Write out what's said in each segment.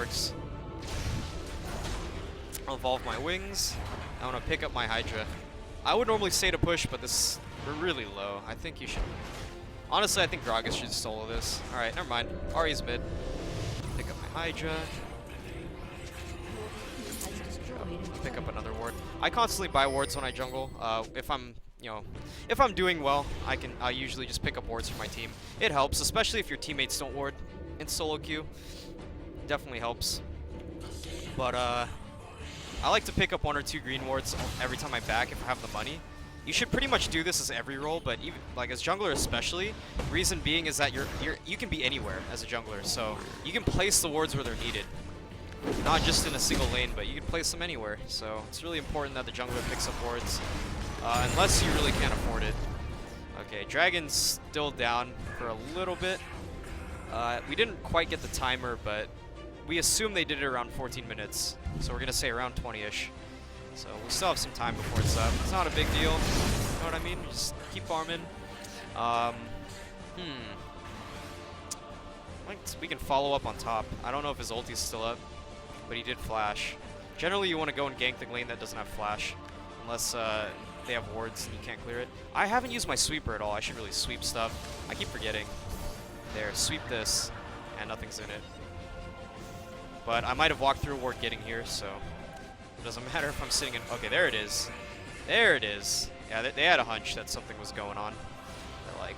works. I'll evolve my wings. I want to pick up my Hydra. I would normally say to push, but we're really low. I think you should... Honestly, I think Gragas should solo this. Alright, never mind. Ahri's mid. Pick up my Hydra. Pick up another ward. I constantly buy wards when I jungle. If I'm doing well, I usually just pick up wards for my team. It helps, especially if your teammates don't ward in solo queue. Definitely helps. But I like to pick up 1 or 2 green wards every time I back if I have the money. You should pretty much do this as every role, but even like as jungler especially, reason being is that you can be anywhere as a jungler, so you can place the wards where they're needed. Not just in a single lane, but you can place them anywhere. So it's really important that the jungler picks up wards, unless you really can't afford it. Okay, Dragon's still down for a little bit. We didn't quite get the timer, but we assume they did it around 14 minutes. So we're gonna say around 20-ish. So we still have some time before it's up. It's not a big deal. You know what I mean? Just keep farming. We can follow up on top. I don't know if his ulti's still up, but he did flash. Generally, you want to go and gank the lane that doesn't have flash, unless they have wards and you can't clear it. I haven't used my sweeper at all. I should really sweep stuff. I keep forgetting. There, sweep this, and nothing's in it. But I might have walked through a ward getting here, so it doesn't matter if I'm sitting in... Okay, there it is. There it is. Yeah, they had a hunch that something was going on. They're like,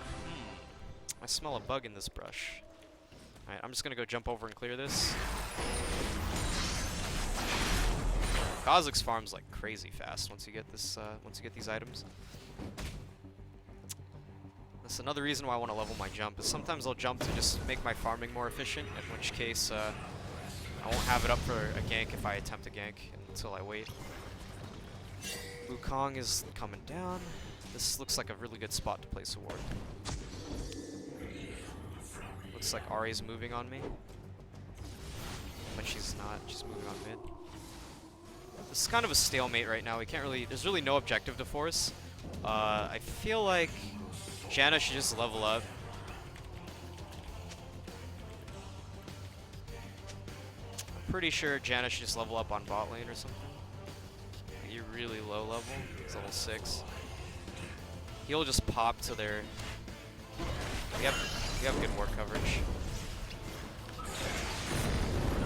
I smell a bug in this brush. Alright, I'm just gonna go jump over and clear this. Kha'Zix's farm's like crazy fast once you get this, once you get these items. That's another reason why I want to level my jump, is sometimes I'll jump to just make my farming more efficient, in which case I won't have it up for a gank if I attempt a gank until I wait. Wukong is coming down. This looks like a really good spot to place a ward. Looks like Ahri's moving on me. But she's not. She's moving on mid. This is kind of a stalemate right now. We can't really... There's really no objective to force. I feel like Janna should just level up. I'm pretty sure Janna should just level up on bot lane or something. You're really low level. It's level 6. He'll just pop to their... We have good ward coverage.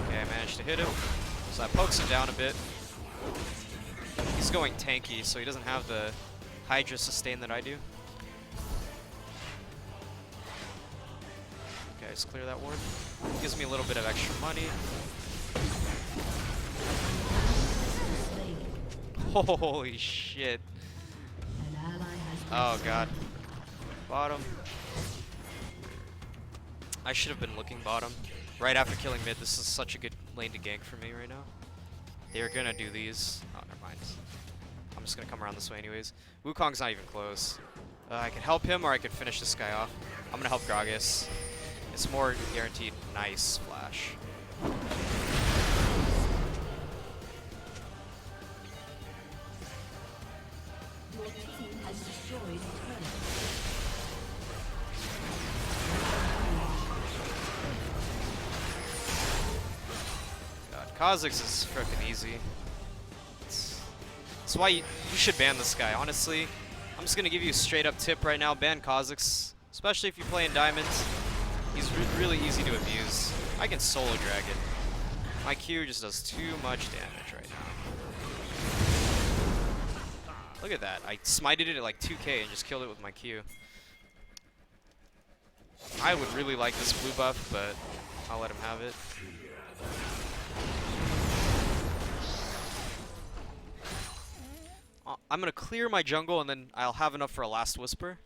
Okay, I managed to hit him. So that pokes him down a bit. He's going tanky, so he doesn't have the Hydra sustain that I do. Okay, just clear that ward. Gives me a little bit of extra money. Holy shit. Oh god. Bottom. I should have been looking bottom. Right after killing mid, this is such a good lane to gank for me right now. They're gonna do these. Oh, never mind. I'm just gonna come around this way anyways. Wukong's not even close. I could help him or I could finish this guy off. I'm gonna help Gragas. It's more guaranteed. Nice flash. Your team has destroyed a turret. Kha'Zix is frickin' easy. That's why you should ban this guy, honestly. I'm just gonna give you a straight up tip right now, ban Kha'Zix. Especially if you play in diamonds. He's really easy to abuse. I can solo dragon. My Q just does too much damage right now. Look at that, I smited it at like 2k and just killed it with my Q. I would really like this blue buff, but I'll let him have it. I'm going to clear my jungle and then I'll have enough for a last whisper.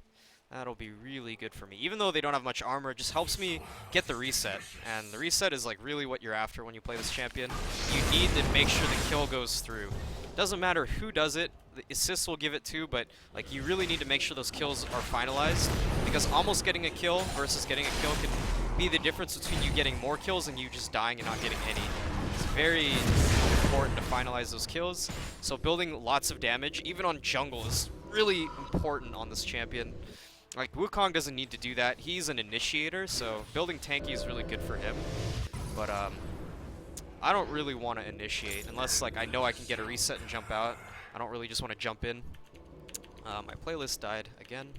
That'll be really good for me. Even though they don't have much armor, it just helps me get the reset. And the reset is like really what you're after when you play this champion. You need to make sure the kill goes through. Doesn't matter who does it, the assists will give it too, but like you really need to make sure those kills are finalized, because almost getting a kill versus getting a kill can be the difference between you getting more kills and you just dying and not getting any. It's very important to finalize those kills, so building lots of damage, even on jungle, is really important on this champion. Like, Wukong doesn't need to do that. He's an initiator, so building tanky is really good for him. But, I don't really want to initiate unless like I know I can get a reset and jump out. I don't really just want to jump in. My playlist died again.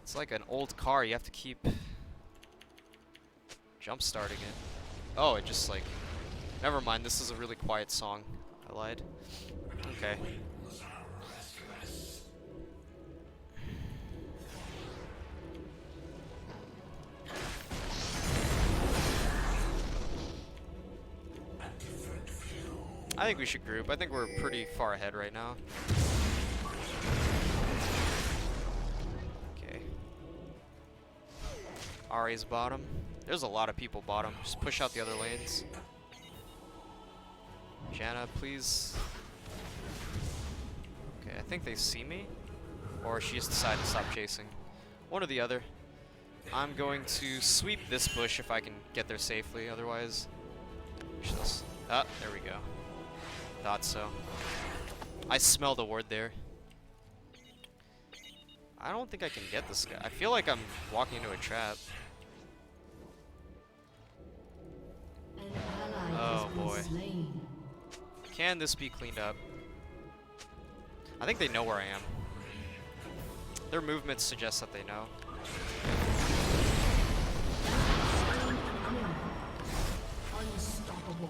It's like an old car. You have to keep jump starting it. Oh, it just like... Never mind, this is a really quiet song. I lied. Okay. I think we should group. I think we're pretty far ahead right now. Okay. Ari's bottom. There's a lot of people bottom. Just push out the other lanes. Janna, please. Okay, I think they see me. Or she just decided to stop chasing. One or the other. I'm going to sweep this bush if I can get there safely. Otherwise... Ah, there we go. Thought so. I smelled a ward there. I don't think I can get this guy. I feel like I'm walking into a trap. Oh boy. Can this be cleaned up? I think they know where I am. Their movements suggest that they know. Unstoppable.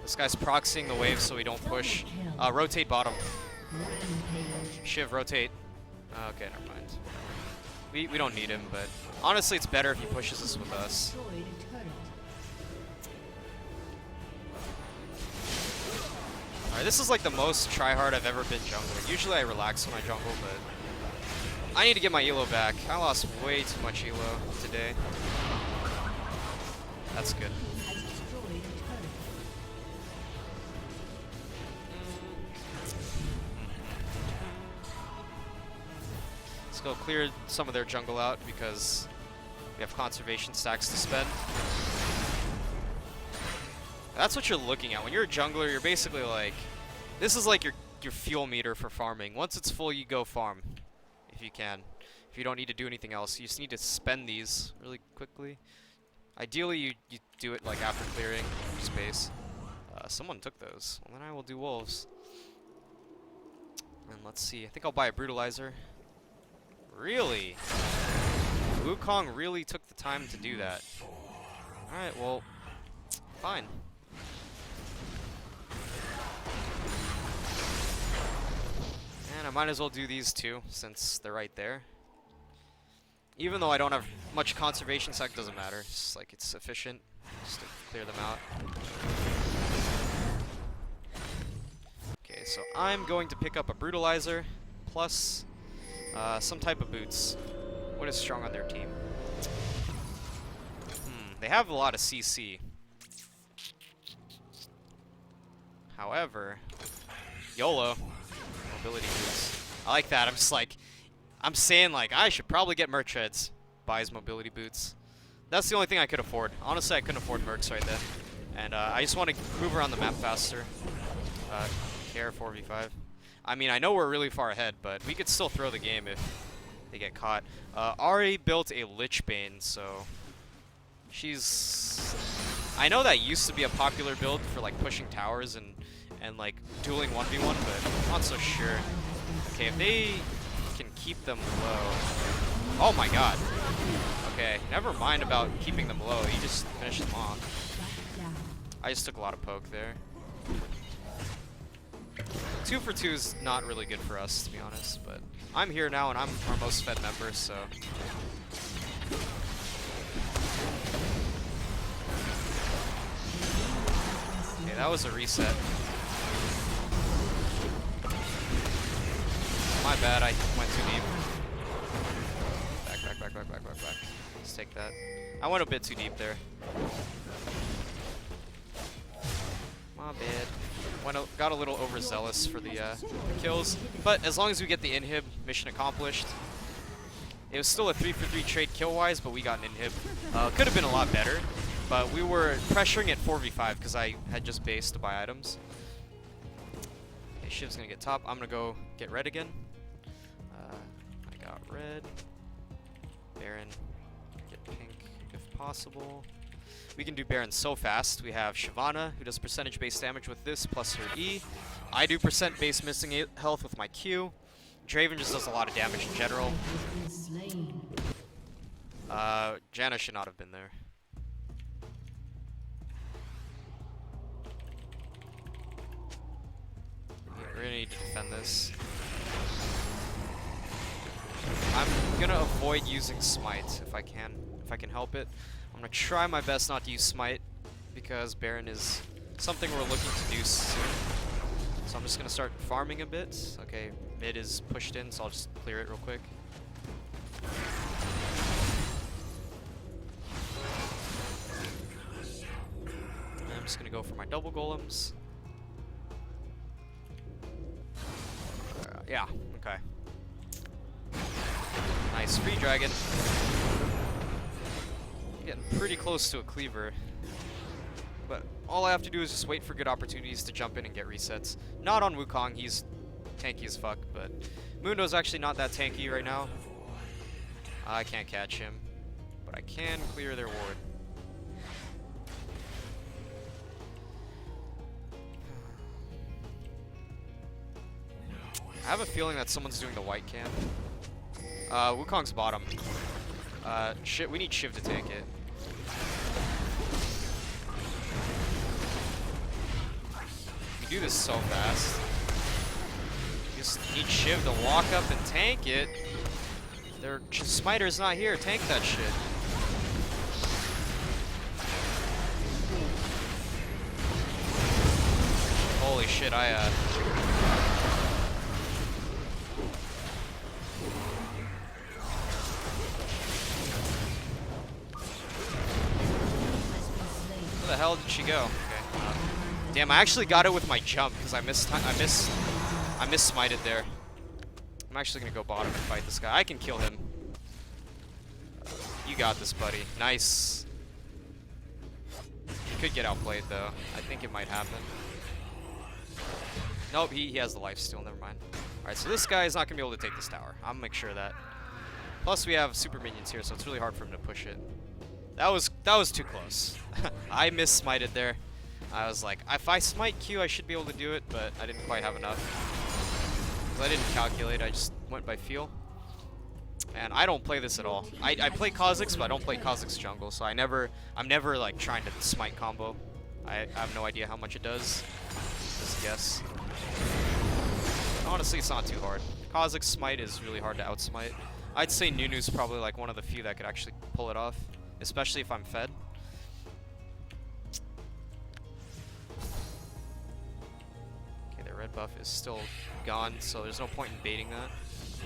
This guy's proxying the wave so we don't push. Rotate bottom. Shiv, rotate. Okay, never mind. We don't need him, but honestly it's better if he pushes us with us. Alright, this is like the most tryhard I've ever been jungling. Usually I relax when I jungle, but I need to get my elo back. I lost way too much elo today. That's good. Let's go clear some of their jungle out because we have conservation stacks to spend. That's what you're looking at. When you're a jungler, you're basically like, this is like your fuel meter for farming. Once it's full, you go farm, if you can. If you don't need to do anything else, you just need to spend these really quickly. Ideally, you do it like after clearing space. Someone took those. Well, then I will do wolves. And let's see. I think I'll buy a brutalizer. Really? Wukong really took the time to do that. Alright, well, fine. And I might as well do these two, since they're right there. Even though I don't have much conservation stack, doesn't matter. It's just like it's sufficient just to clear them out. Okay, so I'm going to pick up a brutalizer plus some type of boots. What is strong on their team? They have a lot of CC. However, YOLO. Mobility boots. I like that. I'm just like, I'm saying like, I should probably get merc treads. Buys mobility boots. That's the only thing I could afford. Honestly, I couldn't afford mercs right then. And I just want to move around the map faster. Care 4v5. I mean, I know we're really far ahead, but we could still throw the game if they get caught. Ari built a Lich Bane, so she's... I know that used to be a popular build for like pushing towers and like dueling 1v1, but I'm not so sure. Okay, if they can keep them low... Oh my god. Okay, never mind about keeping them low, you just finish them off. I just took a lot of poke there. 2 for 2 is not really good for us, to be honest, but I'm here now and I'm our most fed member, so... Okay, that was a reset. My bad, I went too deep. Back. Let's take that. I went a bit too deep there. My bad. Got a little overzealous for the kills, but as long as we get the inhib, mission accomplished. It was still a 3 for 3 trade kill-wise, but we got an inhib. Could have been a lot better, but we were pressuring at 4v5 because I had just based to buy items. Okay, Shiv's gonna get top. I'm gonna go get red again. red. Baron, get pink if possible. We can do Baron so fast. We have Shyvana, who does percentage base damage with this, plus her E. I do percent base missing health with my Q. Draven just does a lot of damage in general. Janna should not have been there. We're gonna need to defend this. I'm gonna avoid using Smite if I can help it. I'm gonna try my best not to use Smite because Baron is something we're looking to do soon. So I'm just gonna start farming a bit. Okay, mid is pushed in, so I'll just clear it real quick. And I'm just gonna go for my double golems. Yeah, okay. Nice, free dragon. Getting pretty close to a cleaver. But all I have to do is just wait for good opportunities to jump in and get resets. Not on Wukong, he's tanky as fuck, but Mundo's actually not that tanky right now. I can't catch him, but I can clear their ward. I have a feeling that someone's doing the white camp. Wukong's bottom. Shit, we need Shiv to tank it. We do this so fast. You just need Shiv to walk up and tank it. Their smiter's not here. Tank that shit. Holy shit, Where the hell did she go? Okay. Damn, I actually got it with my jump because I miss-smited there. I'm actually gonna go bottom and fight this guy. I can kill him. You got this, buddy. Nice. He could get outplayed though. I think it might happen. Nope, he has the lifesteal. Never mind. All right, so this guy is not gonna be able to take this tower. I'm gonna make sure of that. Plus, we have super minions here, so it's really hard for him to push it. That was too close. I miss-smited there. I was like, if I smite Q, I should be able to do it, but I didn't quite have enough. I didn't calculate. I just went by feel. And I don't play this at all. I play Kha'Zix, but I don't play Kha'Zix jungle, so I'm never like trying to smite combo. I have no idea how much it does. Just a guess. Honestly, it's not too hard. Kha'Zix smite is really hard to outsmite. I'd say Nunu's probably like one of the few that could actually pull it off, especially if I'm fed. Okay, their red buff is still gone, so there's no point in baiting that.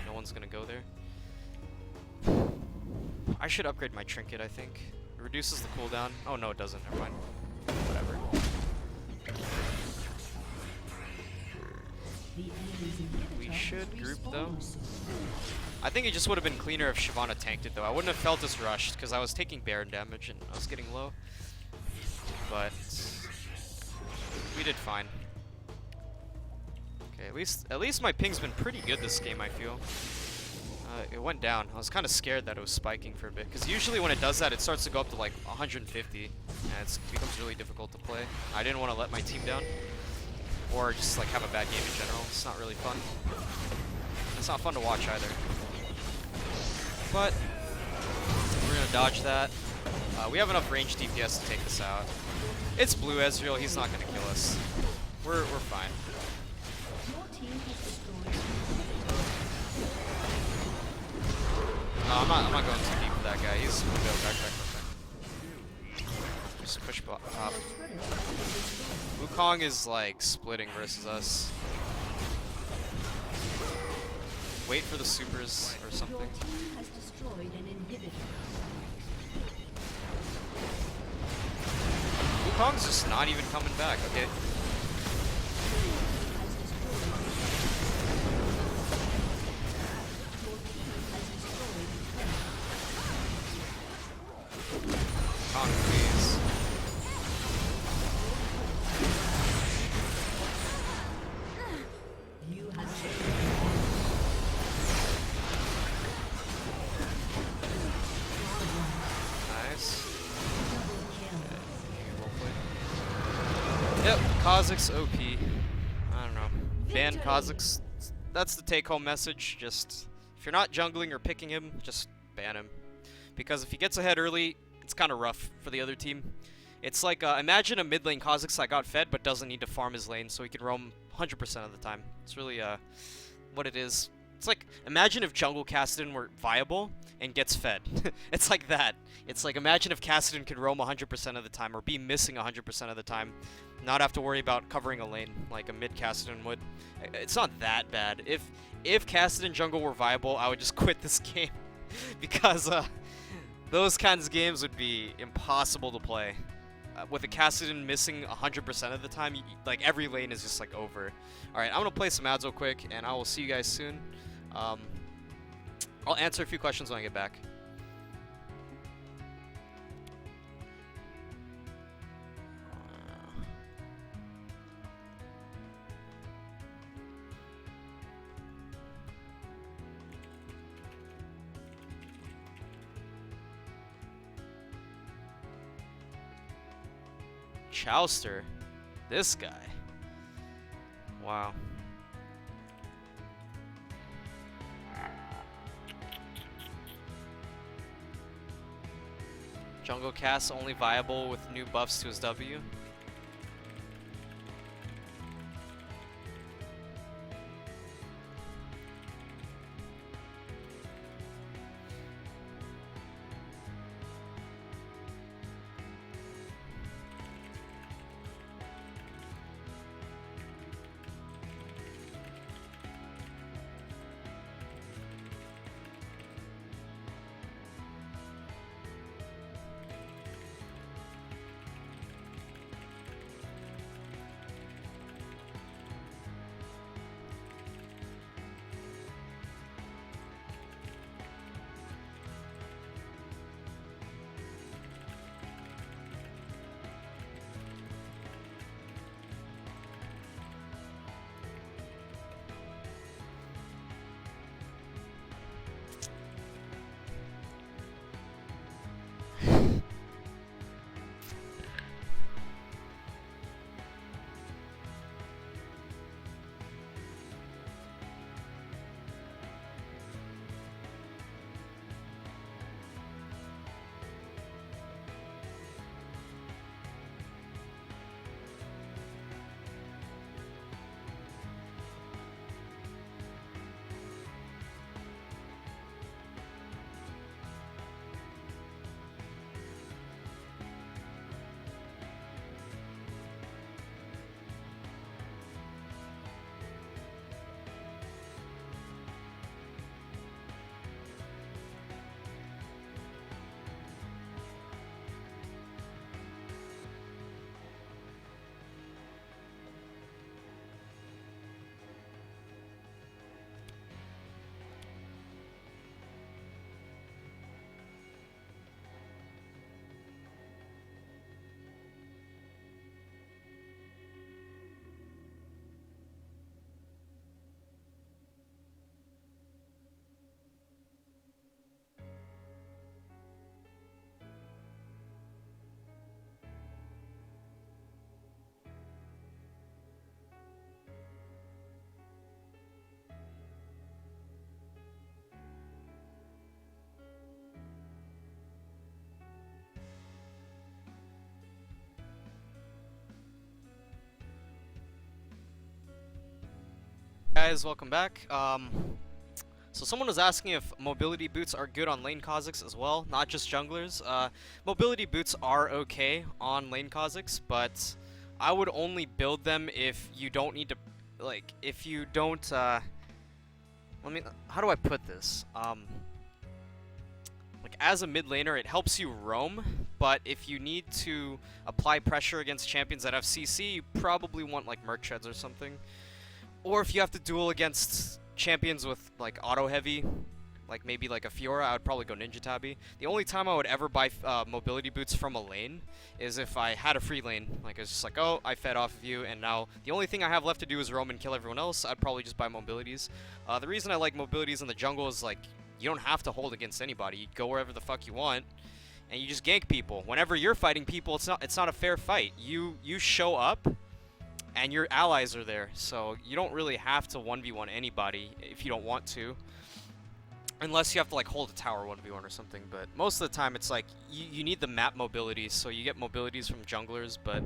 No one's gonna go there. I should upgrade my trinket, I think. It reduces the cooldown. Oh no, it doesn't. Never mind. Whatever. We should group though. I think it just would have been cleaner if Shyvana tanked it though. I wouldn't have felt as rushed because I was taking Baron damage and I was getting low. But we did fine. Okay, at least my ping's been pretty good this game, I feel. It went down. I was kind of scared that it was spiking for a bit because usually when it does that, it starts to go up to like 150 and it becomes really difficult to play. I didn't want to let my team down or just like have a bad game in general. It's not really fun. It's not fun to watch either. But we're gonna dodge that. We have enough range DPS to take this out. It's blue Ezreal. He's not gonna kill us. We're fine. No, I'm not going too deep for that guy. He's gonna go back. Just push up. Wukong is like splitting versus us. Wait for the supers or something. Wukong's just not even coming back. Okay. Wukong, please. Yep, Kazakhs OP. I don't know. Ban Kazakhs. That's the take-home message. Just, if you're not jungling or picking him, just ban him. Because if he gets ahead early, it's kind of rough for the other team. It's like, imagine a mid lane Kazakhs that got fed but doesn't need to farm his lane, so he can roam 100% of the time. It's really, what it is. It's like, imagine if jungle Kassadin were viable and gets fed. It's like that. It's like, imagine if Kassadin could roam 100% of the time, or be missing 100% of the time, not have to worry about covering a lane like a mid Kassadin would. It's not that bad. If Kassadin jungle were viable, I would just quit this game. Because, those kinds of games would be impossible to play. With a Kassadin missing 100% of the time, like, every lane is just, like, over. Alright, I'm gonna play some ads real quick, and I will see you guys soon. I'll answer a few questions when I get back. Chowster? This guy? Wow. Jungle Cass only viable with new buffs to his W. Guys, welcome back. So someone was asking if mobility boots are good on lane Kazakhs as well, not just junglers. Mobility boots are okay on lane Kazakhs, but I would only build them if you don't need to, like, if you don't, how do I put this? Like, as a mid laner, it helps you roam, but if you need to apply pressure against champions that have CC, you probably want, like, Merc Treads or something. Or if you have to duel against champions with, like, auto-heavy, like maybe like a Fiora, I would probably go Ninja Tabi. The only time I would ever buy mobility boots from a lane is if I had a free lane. Like, it's just like, oh, I fed off of you, and now the only thing I have left to do is roam and kill everyone else. I'd probably just buy mobilities. The reason I like mobilities in the jungle is, like, you don't have to hold against anybody. You go wherever the fuck you want, and you just gank people. Whenever you're fighting people, it's not a fair fight. You show up, and your allies are there, so you don't really have to 1v1 anybody if you don't want to. Unless you have to like hold a tower 1v1 or something, but most of the time it's like you need the map mobilities, so you get mobilities from junglers, but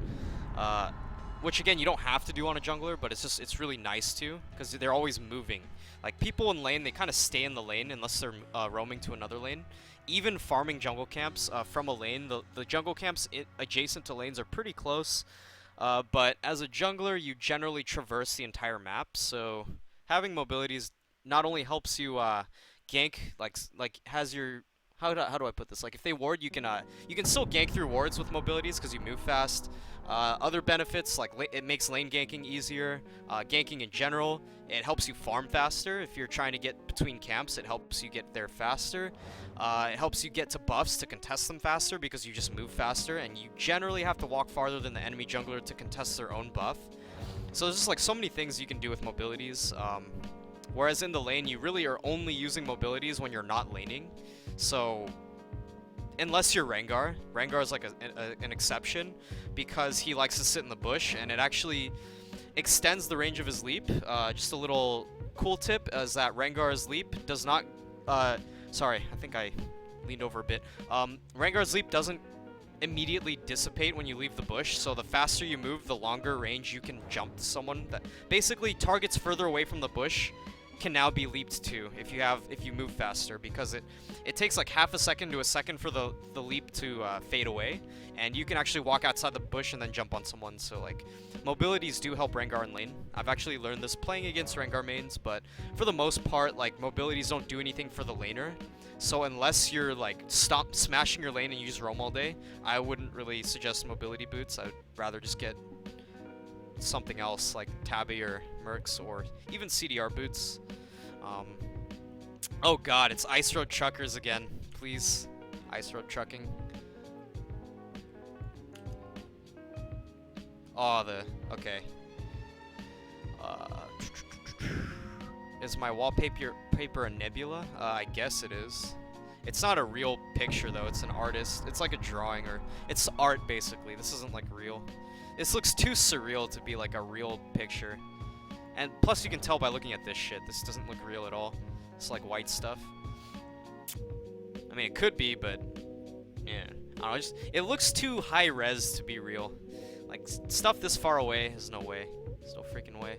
which again you don't have to do on a jungler, but it's really nice to, because they're always moving. Like people in lane, they kind of stay in the lane unless they're roaming to another lane. Even farming jungle camps from a lane, the jungle camps adjacent to lanes are pretty close, but as a jungler you generally traverse the entire map, so having mobilities not only helps you gank, like has your how do I put this? Like if they ward, you can still gank through wards with mobilities because you move fast. Other benefits like it makes lane ganking easier. Ganking in general, it helps you farm faster. If you're trying to get between camps, it helps you get there faster. It helps you get to buffs to contest them faster because you just move faster, and you generally have to walk farther than the enemy jungler to contest their own buff. So there's just like so many things you can do with mobilities. Whereas in the lane, you really are only using mobilities when you're not laning. So, unless you're Rengar, Rengar is like an exception because he likes to sit in the bush, and it actually extends the range of his leap. Just a little cool tip is that Rengar's leap does not... sorry, I think I leaned over a bit. Rengar's leap doesn't immediately dissipate when you leave the bush, so the faster you move, the longer range you can jump to someone. That basically targets further away from the bush can now be leaped to if you move faster, because it takes like half a second to a second for the leap to fade away, and you can actually walk outside the bush and then jump on someone. So like mobilities do help Rengar in lane. I've actually learned this playing against Rengar mains, but for the most part, like mobilities don't do anything for the laner. So unless you're like stop smashing your lane and you just roam all day, I wouldn't really suggest mobility boots. I would rather just get something else like Tabby or Mercs or even CDR boots. Oh god, it's Ice Road Truckers again. Please, Ice Road Trucking. Oh, okay. Is my wallpaper a nebula? I guess it is. It's not a real picture though, it's an artist. It's like a drawing, or it's art basically. This isn't like real. This looks too surreal to be like a real picture. And plus you can tell by looking at this shit, this doesn't look real at all. It's like white stuff. I mean, it could be, but yeah. I don't know, it looks too high res to be real. Like, stuff this far away, there's no way. There's no freaking way.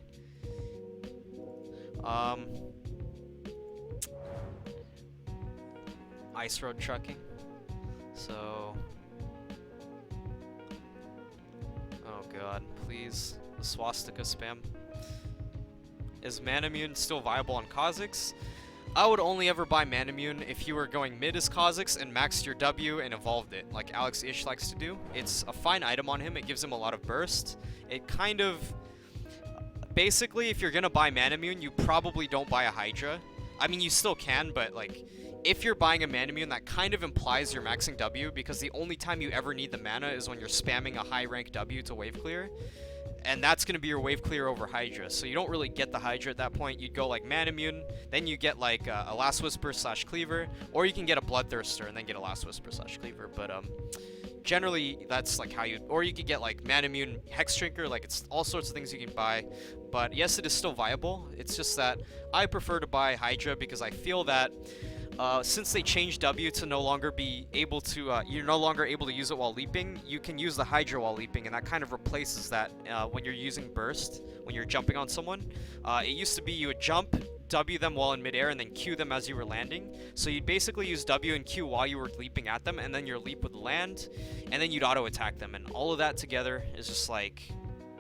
Ice Road Trucking. So... oh god, please. The swastika spam. Is Manamune still viable on Kha'Zix? I would only ever buy Manamune if you were going mid as Kha'Zix and maxed your W and evolved it, like Alex Ish likes to do. It's a fine item on him, it gives him a lot of burst. It kind of... basically, if you're gonna buy Manamune, you probably don't buy a Hydra. I mean, you still can, but like... if you're buying a Manamune, that kind of implies you're maxing W, because the only time you ever need the mana is when you're spamming a high rank W to wave clear. And that's going to be your wave clear over Hydra, so you don't really get the Hydra at that point. You'd go like Manamune, then you get like a Last Whisper / Cleaver, or you can get a Bloodthirster and then get a Last Whisper / Cleaver, but generally that's like how you, or you could get like Manamune Hex Drinker, like it's all sorts of things you can buy. But yes, it is still viable. It's just that I prefer to buy Hydra because I feel that since they changed W to no longer be able to, you're no longer able to use it while leaping, you can use the Hydra while leaping, and that kind of replaces that when you're using burst, when you're jumping on someone. It used to be you would jump, W them while in midair, and then Q them as you were landing. So you'd basically use W and Q while you were leaping at them, and then your leap would land, and then you'd auto-attack them, and all of that together is just like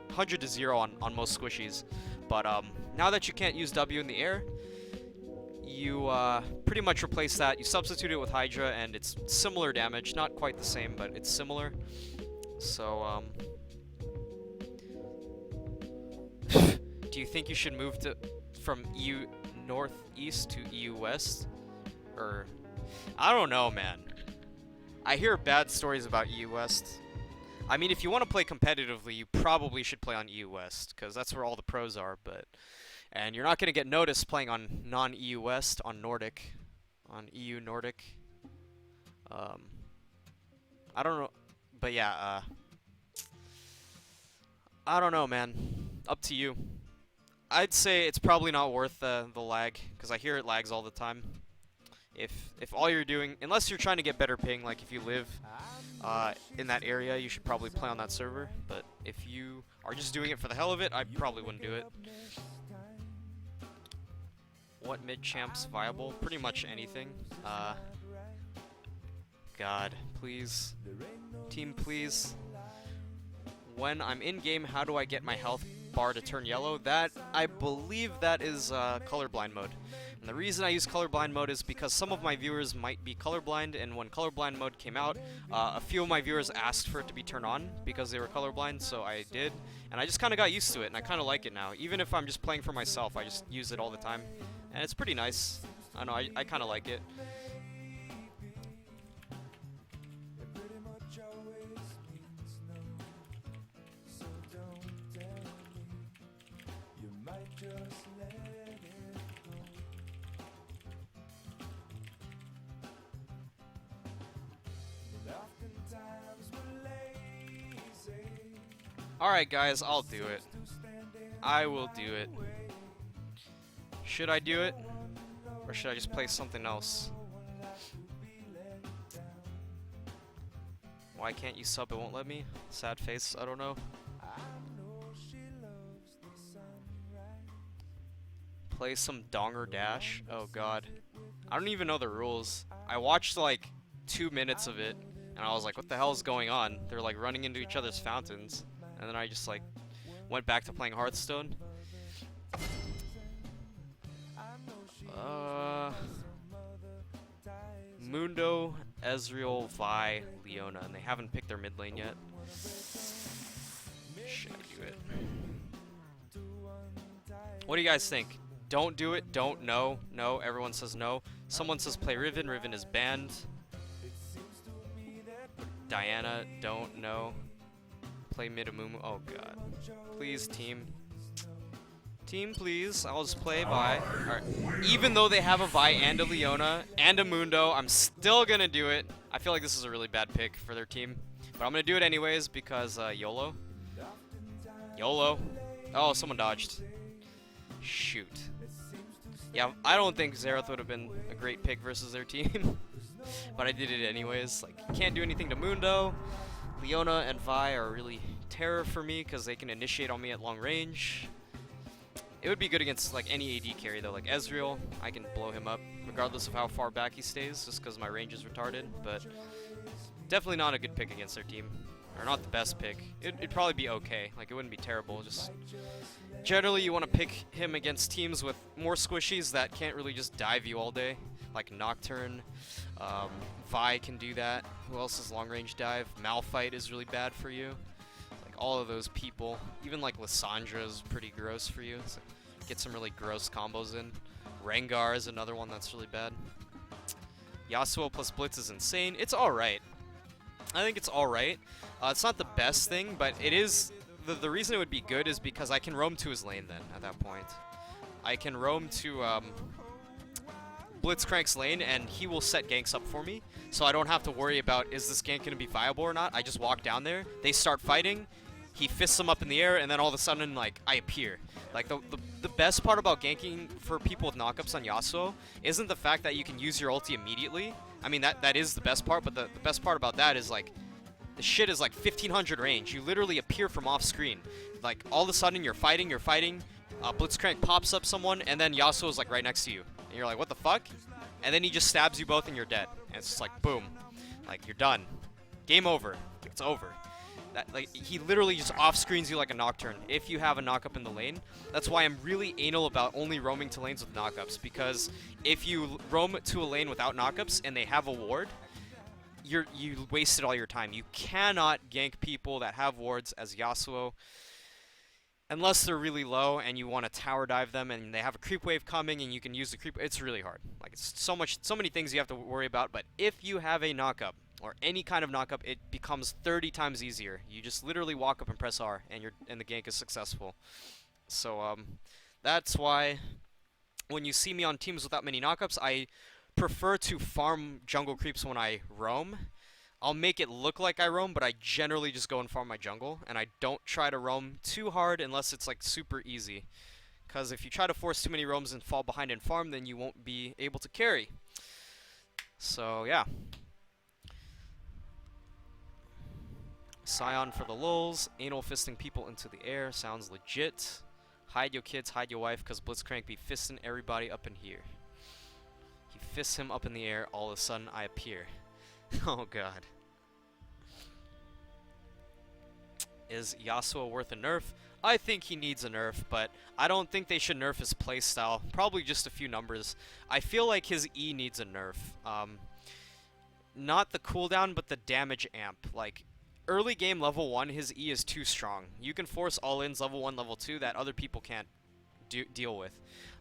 100 to 0 on most squishies. But now that you can't use W in the air, you pretty much replace that. You substitute it with Hydra, and it's similar damage. Not quite the same, but it's similar. So, do you think you should move from EU Northeast to EU West? Or, I don't know, man. I hear bad stories about EU West. I mean, if you want to play competitively, you probably should play on EU West, because that's where all the pros are, but... and you're not going to get noticed playing on non-EU West, on Nordic. On EU Nordic. I don't know. But yeah, I don't know, man. Up to you. I'd say it's probably not worth the lag, because I hear it lags all the time. If all you're doing, unless you're trying to get better ping, like if you live in that area, you should probably play on that server. But if you are just doing it for the hell of it, I probably wouldn't do it. What mid champs viable? Pretty much anything. God, please. Team, please. When I'm in game, how do I get my health bar to turn yellow? That, I believe that is colorblind mode. And the reason I use colorblind mode is because some of my viewers might be colorblind, and when colorblind mode came out, a few of my viewers asked for it to be turned on because they were colorblind, so I did. And I just kind of got used to it, and I kind of like it now. Even if I'm just playing for myself, I just use it all the time. And it's pretty nice. I don't know, I kind of like it. Alright guys, I'll do it. I will do it. Should I do it? Or should I just play something else? Why can't you sub? It won't let me? Sad face, I don't know. Play some Donger Dash? Oh god. I don't even know the rules. I watched like 2 minutes of it, and I was like, what the hell is going on? They're like running into each other's fountains. And then I just like went back to playing Hearthstone. Mundo, Ezreal, Vi, Leona, and they haven't picked their mid lane yet. Should I do it? What do you guys think? Don't do it, don't, no, no, everyone says no. Someone says play Riven, Riven is banned. Diana, don't, no. Play Midamumu, oh god. Please, team. Team, please. I'll just play Vi. Alright. Even though they have a Vi and a Leona and a Mundo, I'm still gonna do it. I feel like this is a really bad pick for their team. But I'm gonna do it anyways because YOLO. YOLO. Oh, someone dodged. Shoot. Yeah, I don't think Xerath would have been a great pick versus their team. But I did it anyways. Like, can't do anything to Mundo. Leona and Vi are really terror for me because they can initiate on me at long range. It would be good against like any AD carry though, like Ezreal. I can blow him up regardless of how far back he stays, just because my range is retarded. But definitely not a good pick against their team, or not the best pick. It'd probably be okay. Like it wouldn't be terrible. Just generally you want to pick him against teams with more squishies that can't really just dive you all day, like Nocturne. Vi can do that. Who else is long range dive? Malphite is really bad for you. Like all of those people. Even like Lissandra is pretty gross for you. So get some really gross combos in. Rengar is another one that's really bad. Yasuo plus Blitz is insane. It's alright. I think it's alright. It's not the best thing, but it is. The reason it would be good is because I can roam to his lane then at that point. I can roam to Blitzcrank's lane and he will set ganks up for me. So I don't have to worry about is this gank going to be viable or not. I just walk down there, they start fighting, he fists them up in the air, and then all of a sudden like I appear. Like the best part about ganking for people with knockups on Yasuo isn't the fact that you can use your ulti immediately. I mean that is the best part, but the best part about that is like the shit is like 1500 range. You literally appear from off screen. Like all of a sudden you're fighting, Blitzcrank pops up someone, and then Yasuo is like right next to you. And you're like, what the fuck? And then he just stabs you both and you're dead. And it's just like, boom. Like, you're done. Game over. It's over. That, like, he literally just off-screens you like a Nocturne if you have a knock-up in the lane. That's why I'm really anal about only roaming to lanes with knock-ups, because if you roam to a lane without knock-ups and they have a ward, you wasted all your time. You cannot gank people that have wards as Yasuo. Unless they're really low and you want to tower dive them and they have a creep wave coming and you can use the creep, it's really hard. Like it's so many things you have to worry about. But if you have a knockup or any kind of knockup, it becomes 30 times easier. You just literally walk up and press R and the gank is successful. So that's why when you see me on teams without many knockups, I prefer to farm jungle creeps when I roam. I'll make it look like I roam, but I generally just go and farm my jungle, and I don't try to roam too hard unless it's like super easy. Because if you try to force too many roams and fall behind in farm, then you won't be able to carry. So yeah. Scion for the lulz. Anal fisting people into the air. Sounds legit. Hide your kids, hide your wife, because Blitzcrank be fisting everybody up in here. He fists him up in the air, all of a sudden I appear. Oh god. Is Yasuo worth a nerf? I think he needs a nerf, but I don't think they should nerf his playstyle. Probably just a few numbers. I feel like his E needs a nerf. Not the cooldown, but the damage amp. Like, early game level 1, his E is too strong. You can force all-ins level 1, level 2 that other people can't deal with.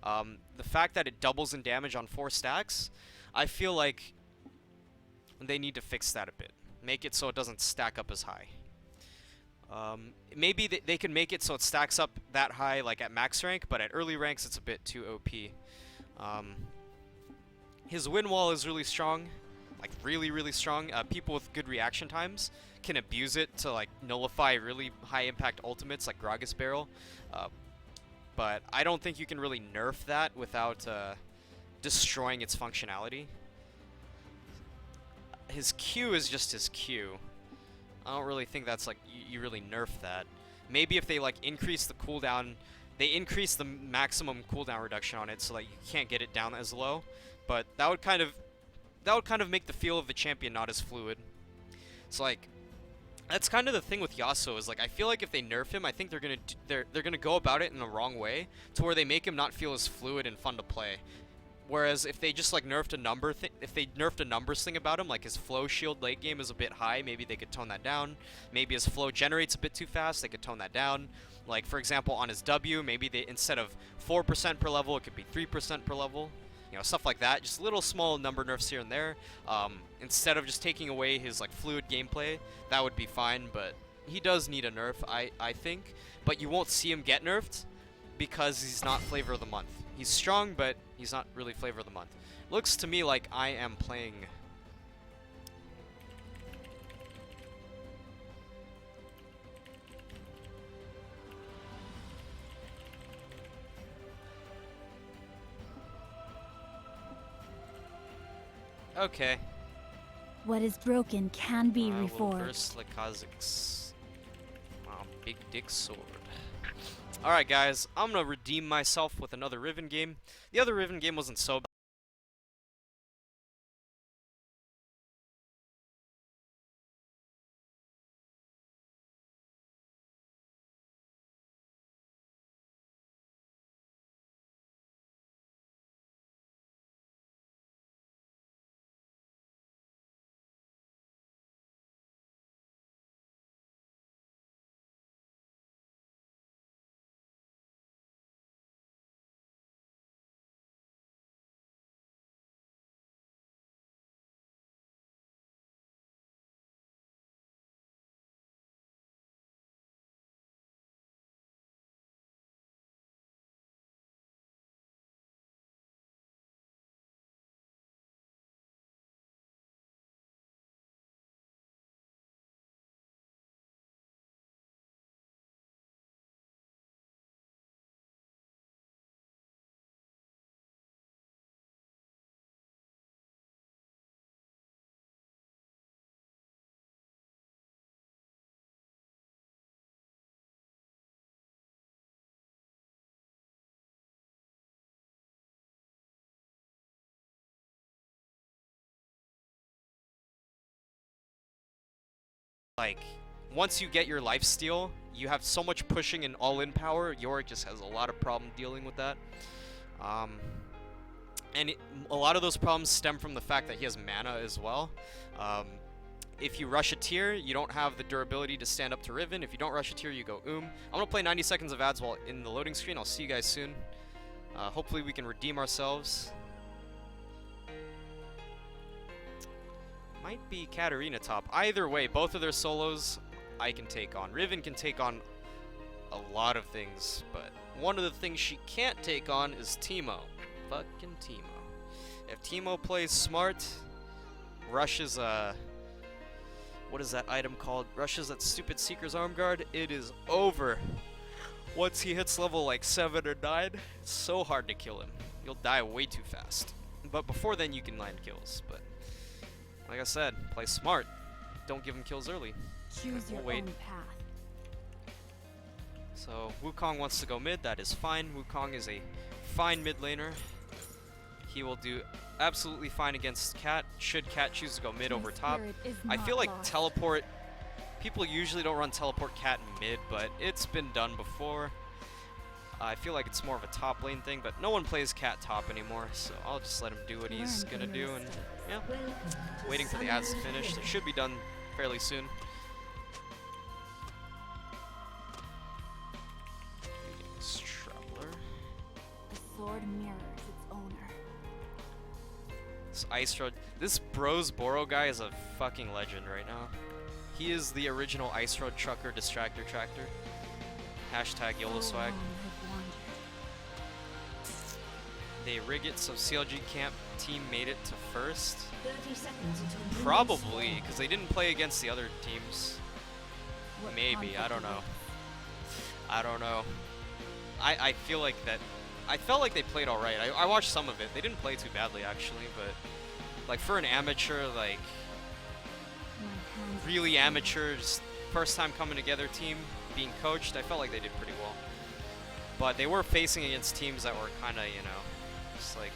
The fact that it doubles in damage on 4 stacks, I feel like they need to fix that a bit. Make it so it doesn't stack up as high. Maybe they can make it so it stacks up that high, like at max rank, but at early ranks it's a bit too OP. His win wall is really strong, like really strong. People with good reaction times can abuse it to like nullify really high impact ultimates like Gragas Barrel. But I don't think you can really nerf that without destroying its functionality. His Q is just his Q. I don't really think that's like you really nerf that. Maybe if they like increase the cooldown, they increase the maximum cooldown reduction on it so that you can't get it down as low. But that would kind of make the feel of the champion not as fluid. It's like that's kind of the thing with Yasuo is like I feel like if they nerf him, I think they're gonna go about it in the wrong way to where they make him not feel as fluid and fun to play. Whereas if they just like nerfed a number if they nerfed a numbers thing about him, like his flow shield late game is a bit high, maybe they could tone that down. Maybe his flow generates a bit too fast, they could tone that down. Like for example on his W, maybe they instead of 4% per level, it could be 3% per level. You know, stuff like that. Just little small number nerfs here and there. Instead of just taking away his like fluid gameplay, that would be fine. But he does need a nerf, I think. But you won't see him get nerfed because he's not flavor of the month. He's strong, but he's not really flavor of the month. Looks to me like I am playing. Okay. What is broken can be I will reforged. verse the Kazakhs. Wow, big dick sword. Alright guys, I'm gonna redeem myself with another Riven game. The other Riven game wasn't so bad. Like, once you get your lifesteal, you have so much pushing and all-in power, Yorick just has a lot of problem dealing with that. A lot of those problems stem from the fact that he has mana as well. If you rush a tier, you don't have the durability to stand up to Riven. If you don't rush a tier, you go I'm gonna play 90 seconds of ads while in the loading screen. I'll see you guys soon. Hopefully we can redeem ourselves. Might be Katarina top. Either way, both of their solos I can take on. Riven can take on a lot of things, but one of the things she can't take on is Teemo. Fucking Teemo. If Teemo plays smart, rushes what is that item called? Rushes that stupid Seeker's Arm Guard. It is over. Once he hits level like 7 or 9, it's so hard to kill him. You'll die way too fast. But before then, you can land kills. But like I said, play smart. Don't give him kills early. Choose your wait. own path. So Wukong wants to go mid. That is fine. Wukong is a fine mid laner. He will do absolutely fine against Cat. Should Cat choose to go mid over top. I feel like teleport. People usually don't run teleport Cat mid, but it's been done before. I feel like it's more of a top lane thing, but no one plays Cat top anymore, so I'll just let him do what he's gonna do, and yeah. Waiting for the ads to finish. They should be done fairly soon. Traveler. The sword mirrors its owner. This Ice Road. This Bros Boro guy is a fucking legend right now. He is the original Ice Road trucker distractor tractor. Hashtag YOLO swag. They rig it so CLG camp team made it to first. 30 seconds until Probably, because they didn't play against the other teams. What Maybe, I don't know. conflict I don't know. I feel like that. I felt like they played alright. I watched some of it. They didn't play too badly actually, but like for an amateur, like My hands really amateur, just first time coming together team being coached, I felt like they did pretty well. But they were facing against teams that were kind of, you know, just like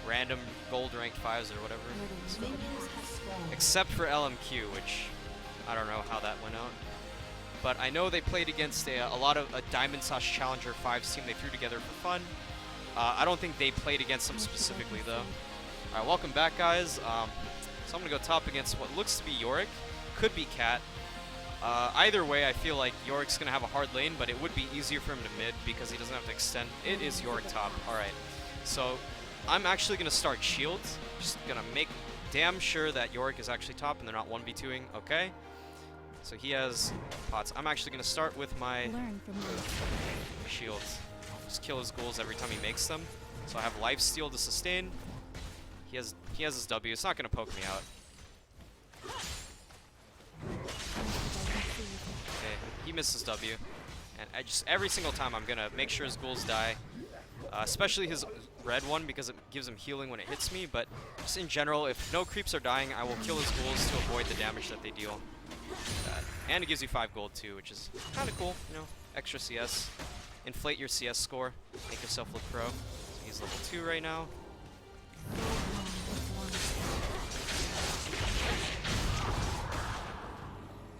random gold ranked 5s or whatever. So, minions have spawned. except for LMQ, which I don't know how that went out. But I know they played against a lot of a Diamond Sauce Challenger 5s team they threw together for fun. I don't think they played against them specifically though. Alright, welcome back guys. So I'm going to go top against what looks to be Yorick. Could be Cat. Either way, I feel like Yorick's going to have a hard lane, but it would be easier for him to mid because he doesn't have to extend. It is Yorick top. Alright, so I'm actually going to start shields. Just going to make damn sure that Yorick is actually top and they're not 1v2ing. Okay. So he has pots. I'm actually going to start with my learn from this. shields. Just kill his ghouls every time he makes them. So I have lifesteal to sustain. He has his W. It's not going to poke me out. Okay, he misses W. And I just every single time I'm going to make sure his ghouls die. Especially his red one because it gives him healing when it hits me. But just in general, if no creeps are dying, I will kill his ghouls to avoid the damage that they deal. And it gives you 5 gold too, which is kind of cool, you know, extra CS. Inflate your CS score, make yourself look pro. So he's level 2 right now.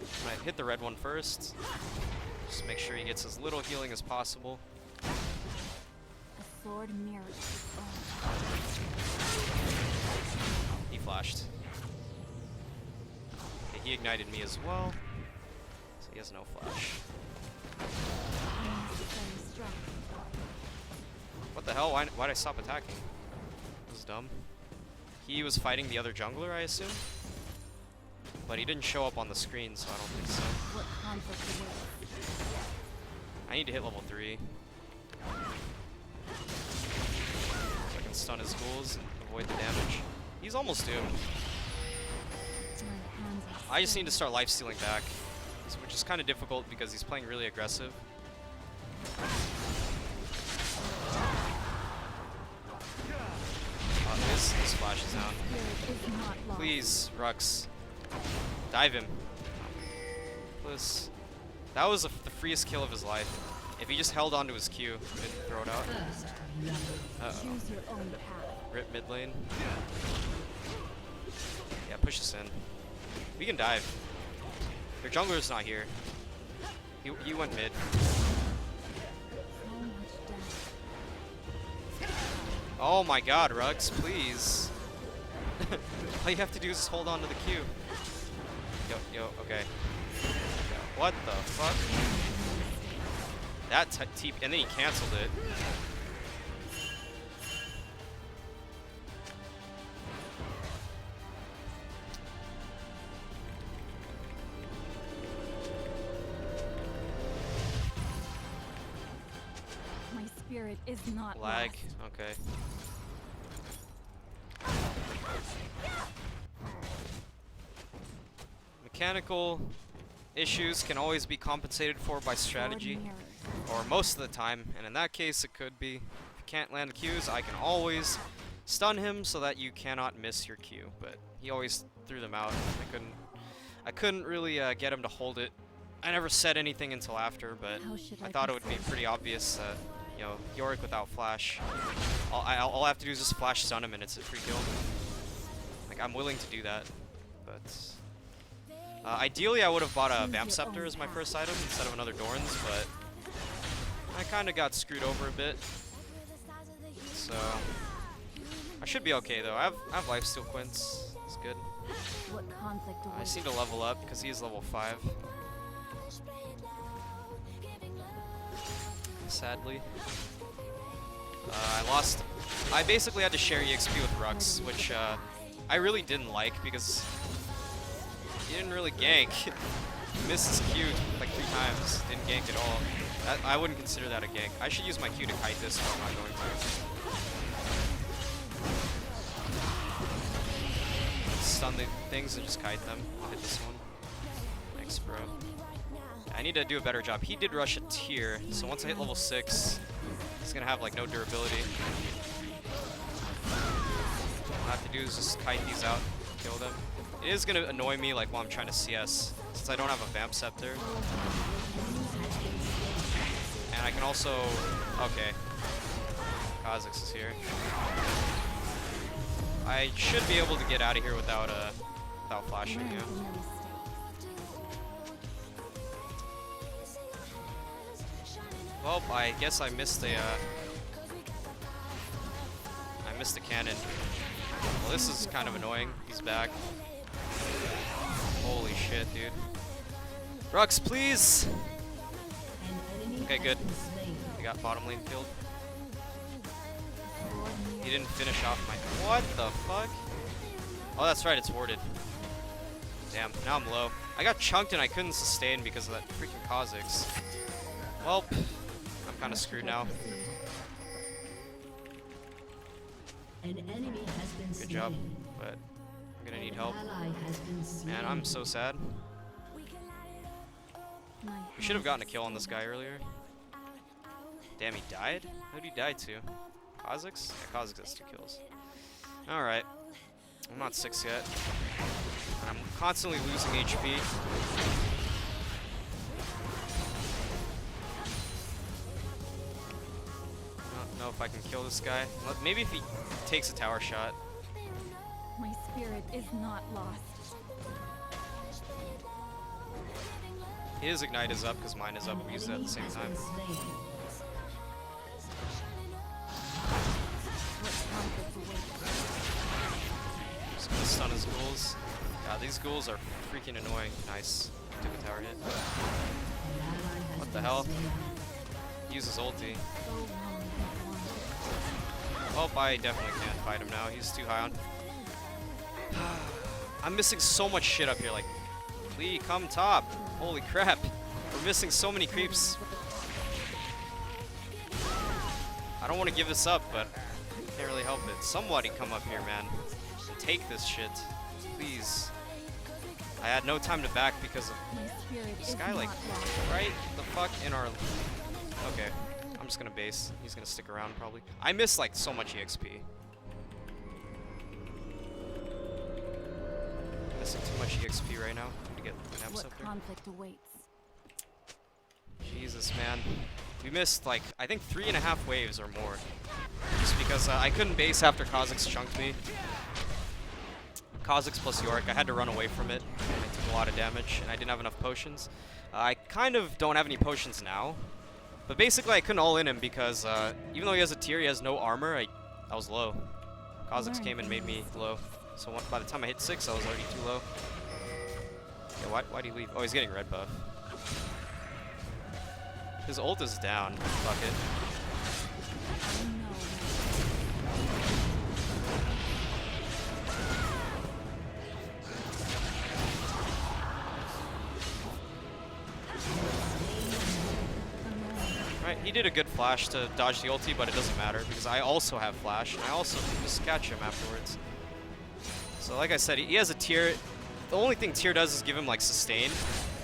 I'm gonna hit the red one first. Just make sure he gets as little healing as possible. A sword mirrors its owner. He flashed. Okay, he ignited me as well. So he has no flash. Unnecessary stress. What the hell? Why'd I stop attacking? That was dumb. He was fighting the other jungler, I assume? But he didn't show up on the screen, so I don't think so. What conflict awaits? I need to hit level 3. So I can stun his ghouls and avoid the damage. He's almost doomed. My hands are I just need to start lifestealing back, which is kind of difficult because he's playing really aggressive. His flash is down. spirit is not lost. Please, Rux. Dive him. Please. That was the freest kill of his life. If he just held onto his Q, didn't throw it out. Uh-oh. Choose your own path. Rip mid lane. Yeah, push us in. We can dive. Their jungler's not here. He went mid. So much death. Oh my god, Rux, please. All you have to do is just hold on to the Q. Yo, okay. What the fuck? That TP, and then he canceled it. My spirit is not Lag, lost. okay. I'm Mechanical issues can always be compensated for by strategy, or most of the time, and in that case it could be. If you can't land the Qs, I can always stun him so that you cannot miss your Q, but he always threw them out. I couldn't really get him to hold it. I never said anything until after, but I thought it would be pretty obvious that, you know, Yorick without flash, all I have to do is just flash stun him and it's a free kill. Like, I'm willing to do that, but ideally I would have bought a Vamp Scepter as my first item instead of another Dorns, but I kind of got screwed over a bit. So I should be okay though. I have lifesteal Quints. It's good. What conflict I just need to level up because he is level 5. Sadly. I basically had to share EXP with Rux, which I really didn't like because he didn't really gank. He missed his Q like 3 times, didn't gank at all. I wouldn't consider that a gank. I should use my Q to kite this, but I'm not going to. Stun the things and just kite them. I'll hit this one. Thanks, bro. I need to do a better job. He did rush a tier, so once I hit level 6, he's gonna have like no durability. All I have to do is just kite these out, kill them. It is gonna annoy me like while I'm trying to CS, since I don't have a Vamp Scepter. And I can also, okay, Kha'Zix is here. I should be able to get out of here without flashing, yeah. Well, I guess I missed a cannon. Well, this is kind of annoying. He's back. Holy shit, dude. Rux, please! Okay, good. We got bottom lane killed. He didn't finish off my... What the fuck? Oh, that's right, it's warded. Damn, now I'm low. I got chunked and I couldn't sustain because of that freaking Kha'Zix. Well, I'm kind of screwed now. Good job, but I'm gonna need help. Man, I'm so sad. We should have gotten a kill on this guy earlier. Damn, he died? Who'd he die to? Kha'Zix? Yeah, Kha'Zix has 2 kills. Alright. I'm not 6 yet. And I'm constantly losing HP. I don't know if I can kill this guy. Maybe if he takes a tower shot. My spirit is not lost. His ignite is up because mine is up. We use it at the same time. Just gonna stun his ghouls. God, these ghouls are freaking annoying. Nice. Took a tower hit. What the hell? He uses ulti. Oh, I definitely can't fight him now. He's too high on. I'm missing so much shit up here. Like, Lee, come top. Holy crap. We're missing so many creeps. I don't want to give this up, but I can't really help it. Somebody come up here, man. And take this shit. Please. I had no time to back because of this guy, like, right the fuck in our... Okay. I'm just gonna base. He's gonna stick around, probably. I miss, like, so much EXP. Missing too much EXP right now to get an episode there. Conflict awaits. Jesus, man. We missed, like, I think 3.5 waves or more. Just because I couldn't base after Kha'Zix chunked me. Kha'Zix plus Yorick, I had to run away from it. And it took a lot of damage, and I didn't have enough potions. I kind of don't have any potions now. But basically, I couldn't all-in him because even though he has a tier, he has no armor, I was low. Kha'Zix came and made me low. So by the time I hit 6, I was already too low. Yeah, why'd he leave? Oh, he's getting red buff. His ult is down. Fuck it. Alright, he did a good flash to dodge the ulti, but it doesn't matter because I also have flash, and I also can just catch him afterwards. So like I said, he has a tier. the only thing Tyr does is give him like sustain.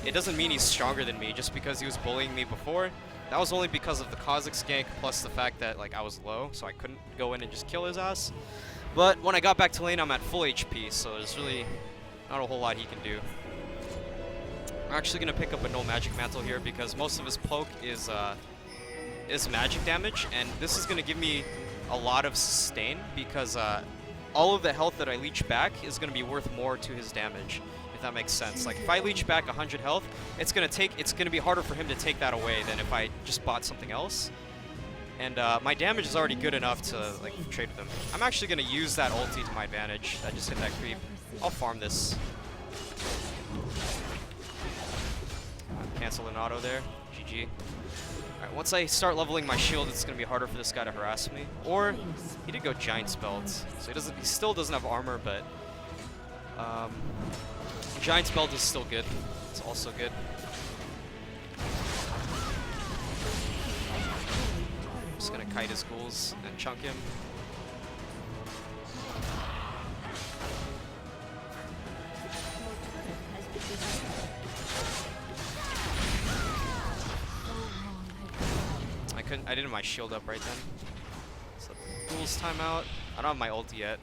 It doesn't mean he's stronger than me just because he was bullying me before. That was only because of the Kha'Zix gank plus the fact that like I was low, so I couldn't go in and just kill his ass. But when I got back to lane, I'm at full HP, so there's really not a whole lot he can do. I'm actually gonna pick up a no magic mantle here because most of his poke is magic damage, and this is gonna give me a lot of sustain because all of the health that I leech back is gonna be worth more to his damage, if that makes sense. Like if I leech back 100 health, it's gonna be harder for him to take that away than if I just bought something else. And my damage is already good enough to like trade with him. I'm actually gonna use that ulti to my advantage. I just hit that creep. I'll farm this. Cancel an auto there. GG. Alright, once I start leveling my shield, it's gonna be harder for this guy to harass me. Or he did go giant spelled, so he still doesn't have armor, but giant spelled is still good. It's also good. I'm just gonna kite his ghouls and chunk him. I didn't have my shield up right then. So ghouls timeout. I don't have my ulti yet.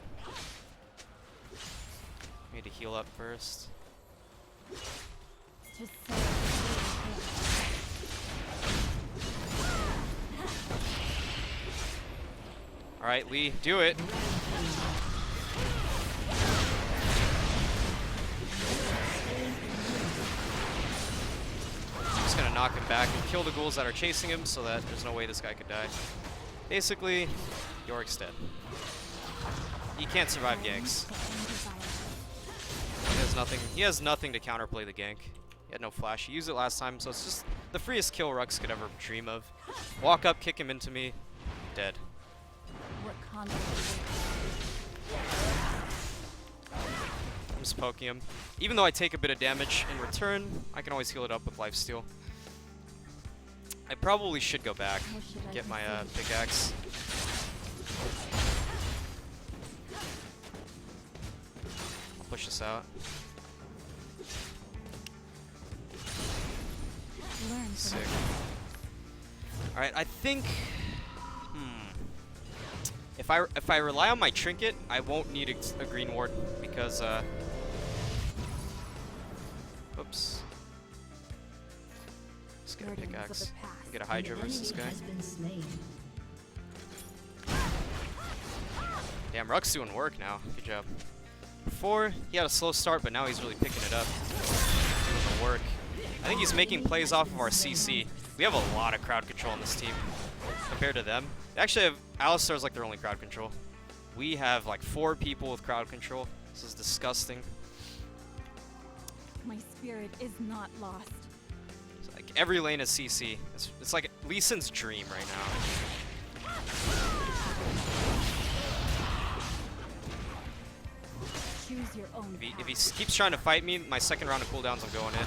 Need to heal up first. Alright, Lee, do it. I'm just gonna knock him back and kill the ghouls that are chasing him so that there's no way this guy could die. Basically, Yorick's dead. He can't survive ganks. He has nothing to counterplay the gank. He had no flash. He used it last time, so it's just the freest kill Rux could ever dream of. Walk up, kick him into me, dead. I'm just poking him. Even though I take a bit of damage in return, I can always heal it up with lifesteal. I probably should go back, get my pickaxe. I'll push this out. Sick. Alright, I think... If I rely on my trinket, I won't need a green ward because oops. Let's get a pickaxe. Get a Hydra versus this guy. Damn, Ruck's doing work now. Good job. Before he had a slow start, but now he's really picking it up. Doing the work. I think he's making plays off of our CC. We have a lot of crowd control on this team compared to them. They actually have Alistar's like their only crowd control. We have like 4 people with crowd control. This is disgusting. My spirit is not lost. It's like every lane is CC. It's like Lee Sin's dream right now. Choose your own If he keeps trying to fight me, my second round of cooldowns, I'm going in.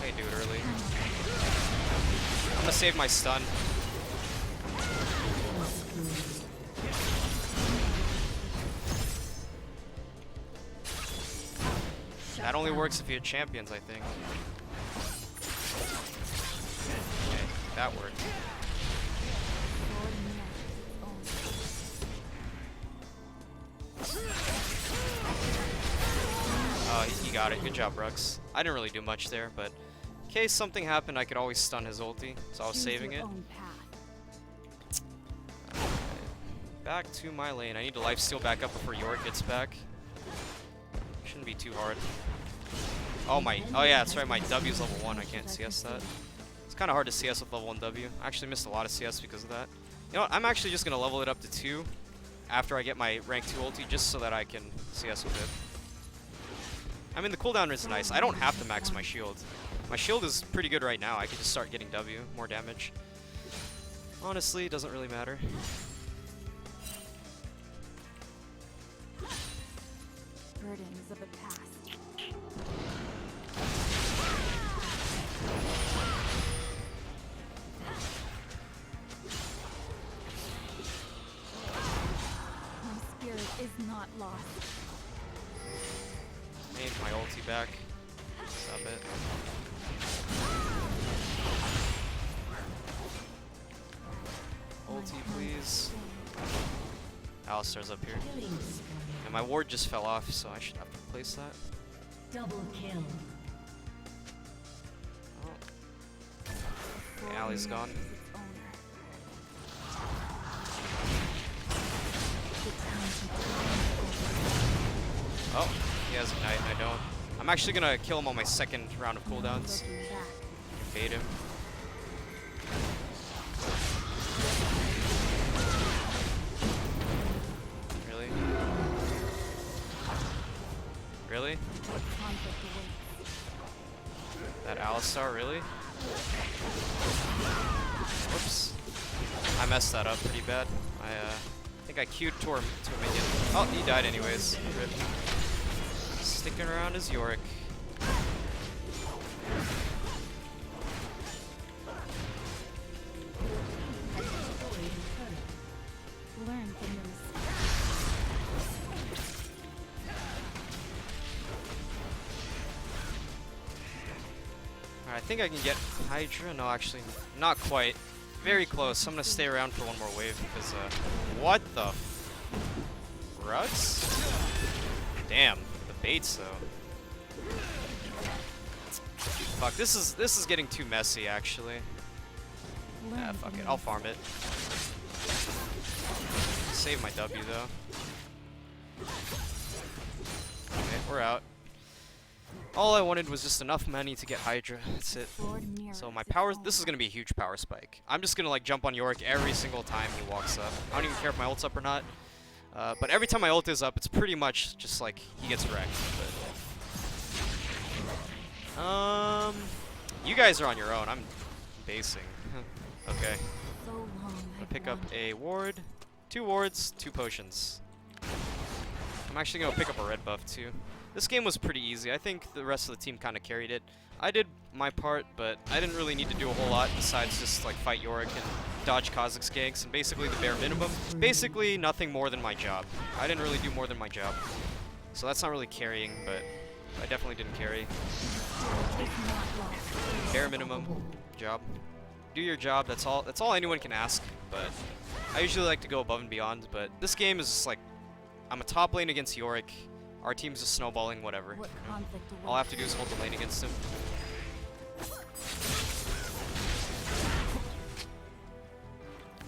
I can do it early. I'm gonna save my stun. That only works if you have champions, I think. Okay, that worked. Oh, he got it. Good job, Rux. I didn't really do much there, but in case something happened, I could always stun his ulti, so I was saving it. Back to my lane. I need to lifesteal back up before Yorick gets back. Shouldn't be too hard. Oh yeah, that's right, my W's level 1, I can't CS that. It's kind of hard to CS with level 1 W. I actually missed a lot of CS because of that. You know what, I'm actually just going to level it up to 2 after I get my rank 2 ulti, just so that I can CS with it. I mean, the cooldown is nice. I don't have to max my shield. My shield is pretty good right now. I can just start getting W, more damage. Honestly, it doesn't really matter. Burdens of the past. My spirit is not lost. Made my my ulti back. Stop it. Ulti, please. Alistar's up here. And my ward just fell off, so I should have to replace that. Double kill. Oh. Okay, Ali's gone. Oh, he has Ignite and I don't. I'm actually gonna kill him on my second round of cooldowns. Bait him. Really? Really? That Alistar, really? Whoops. I messed that up pretty bad. I think I queued to a minion. Oh, he died anyways. Rip. Sticking around as Yorick. Learn from your mistakes. Alright, I think I can get Hydra. No, actually, not quite. Very close. I'm gonna stay around for one more wave because, what the ruts? Damn, the baits though. Fuck, this is getting too messy actually. Yeah, fuck it, I'll farm it. Save my W though. Okay, we're out. All I wanted was just enough money to get Hydra. That's it. So my power, this is gonna be a huge power spike. I'm just gonna like jump on Yorick every single time he walks up. I don't even care if my ult's up or not. But every time my ult is up, it's pretty much just like he gets wrecked. But, you guys are on your own. I'm basing. Okay. I'll pick up a ward, 2 wards, 2 potions. I'm actually gonna pick up a red buff too. This game was pretty easy. I think the rest of the team kind of carried it. I did my part, but I didn't really need to do a whole lot besides just like fight Yorick and dodge Kha'Zix's ganks and basically the bare minimum. Basically nothing more than my job. I didn't really do more than my job. So that's not really carrying, but I definitely didn't carry. Bare minimum job. Do your job, that's all anyone can ask, but I usually like to go above and beyond, but this game is just like I'm a top lane against Yorick. Our team's just snowballing, whatever. All I have to do is hold the lane against him.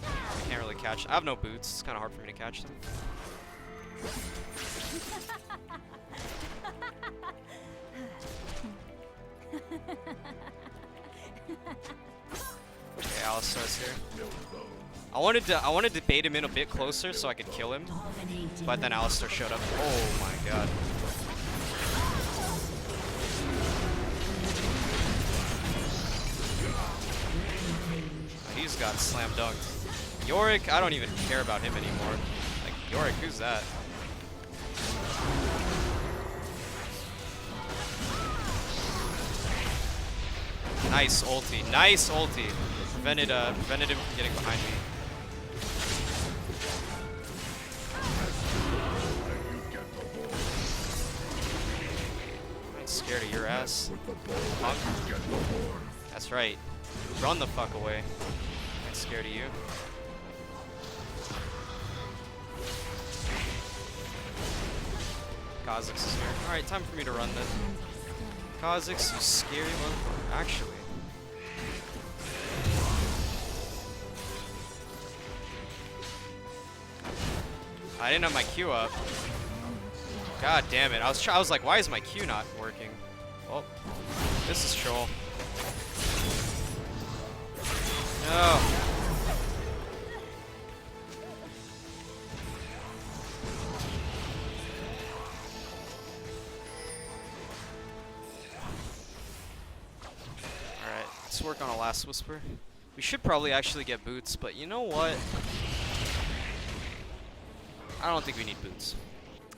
I can't really catch. I have no boots. It's kind of hard for me to catch them. Okay, Alistar's here. I wanted to bait him in a bit closer so I could kill him, but then Alistar showed up. Oh my god. He's got slam dunked. Yorick, I don't even care about him anymore. Like, Yorick, who's that? Nice ulti, nice ulti. Prevented him from getting behind me. I ain't scared of your ass. Punk. That's right. Run the fuck away. I ain't scared of you. Kha'Zix is here. Alright, time for me to run then. Kha'Zix, you scary motherfucker. Actually. I didn't have my Q up. God damn it. I was like, why is my Q not working? Well, this is troll. No. Alright, let's work on a last whisper. We should probably actually get boots, but you know what? I don't think we need boots.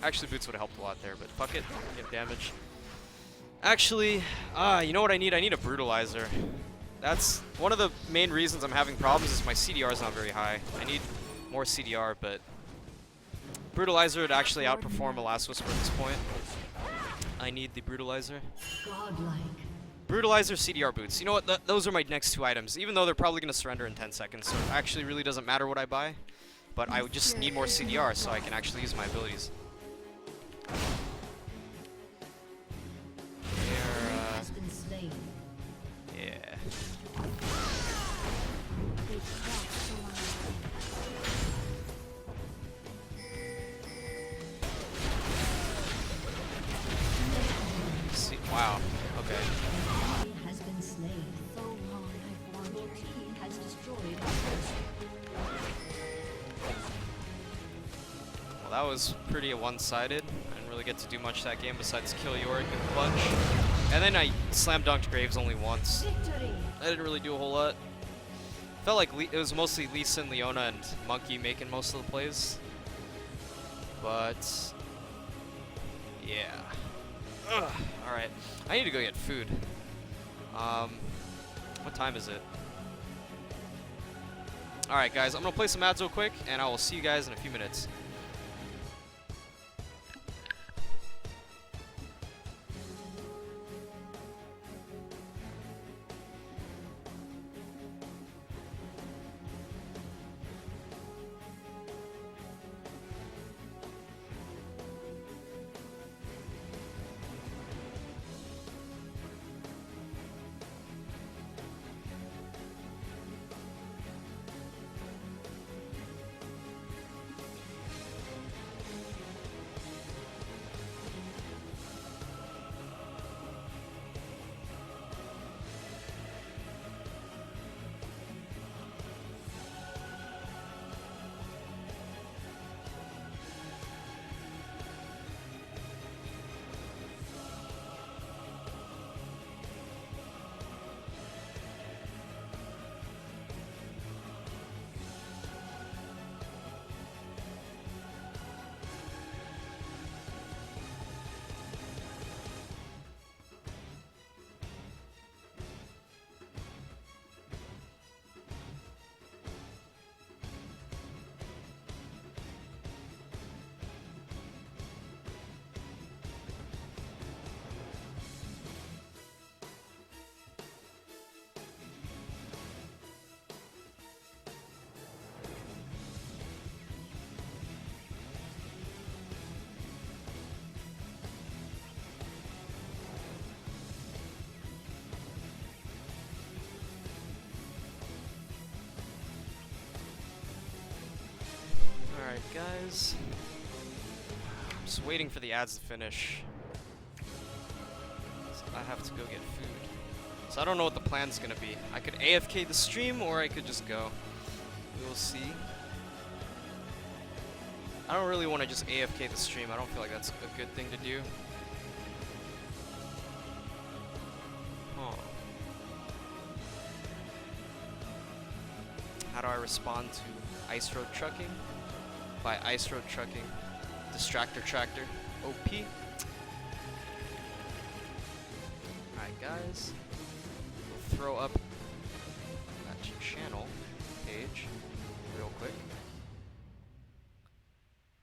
Actually, boots would have helped a lot there, but fuck it. Get damage. Actually, you know what I need? I need a brutalizer. That's one of the main reasons I'm having problems is my CDR is not very high. I need more CDR, but brutalizer would actually outperform a last whisper at this point. I need the Brutalizer. Godlike. Brutalizer, CDR boots. You know what? Those are my next two items. Even though they're probably going to surrender in 10 seconds, so it actually really doesn't matter what I buy. But I would just need more CDR so I can actually use my abilities. Has been slain. Yeah. They track the line. See, wow. Okay. Enemy has been slain. So long I've wanted. Your team has destroyed a turret. Well, that was pretty one-sided. I didn't really get to do much that game besides kill Yorick and clutch. And then I slam dunked Graves only once. Victory. I didn't really do a whole lot. Felt like it was mostly Lisa and Leona and Monkey making most of the plays. But yeah. Ugh. All right. I need to go get food. What time is it? All right, guys. I'm gonna play some ads real quick, and I will see you guys in a few minutes. Alright, guys. I'm just waiting for the ads to finish. So I have to go get food. So I don't know what the plan's gonna be. I could AFK the stream, or I could just go. We will see. I don't really want to just AFK the stream. I don't feel like that's a good thing to do. Huh. How do I respond to Ice Road Trucking? By Ice Road Trucking, Distractor Tractor, OP. Alright, guys. We'll throw up that channel page real quick.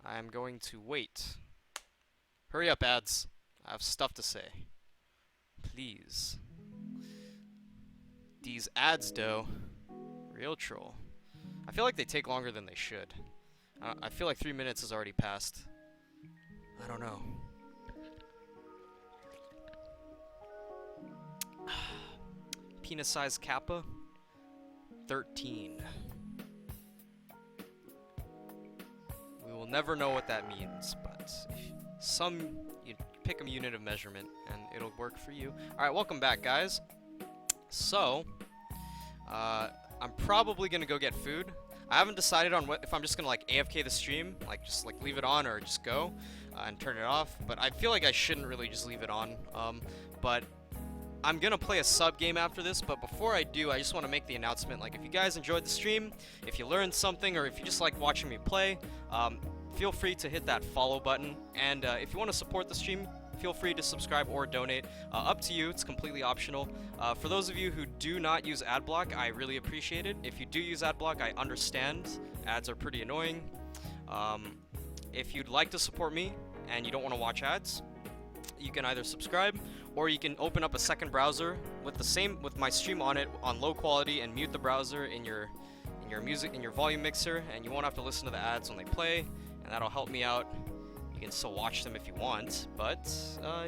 I am going to wait. Hurry up, ads. I have stuff to say. Please. These ads, though. Real troll. I feel like they take longer than they should. I feel like 3 minutes has already passed. I don't know. Penis-sized Kappa? 13. We will never know what that means, but you pick a unit of measurement and it'll work for you. Alright, welcome back, guys. So, I'm probably gonna go get food. I haven't decided on if I'm just gonna like AFK the stream, like just like leave it on or just go and turn it off. But I feel like I shouldn't really just leave it on. But I'm gonna play a sub game after this. But before I do, I just want to make the announcement. Like, if you guys enjoyed the stream, if you learned something, or if you just like watching me play, feel free to hit that follow button. And if you want to support the stream, feel free to subscribe or donate. Up to you, it's completely optional. For those of you who do not use AdBlock, I really appreciate it. If you do use AdBlock, I understand. Ads are pretty annoying. If you'd like to support me and you don't want to watch ads, you can either subscribe, or you can open up a second browser with my stream on it on low quality and mute the browser in your volume mixer, and you won't have to listen to the ads when they play, and that'll help me out. You can still watch them if you want, but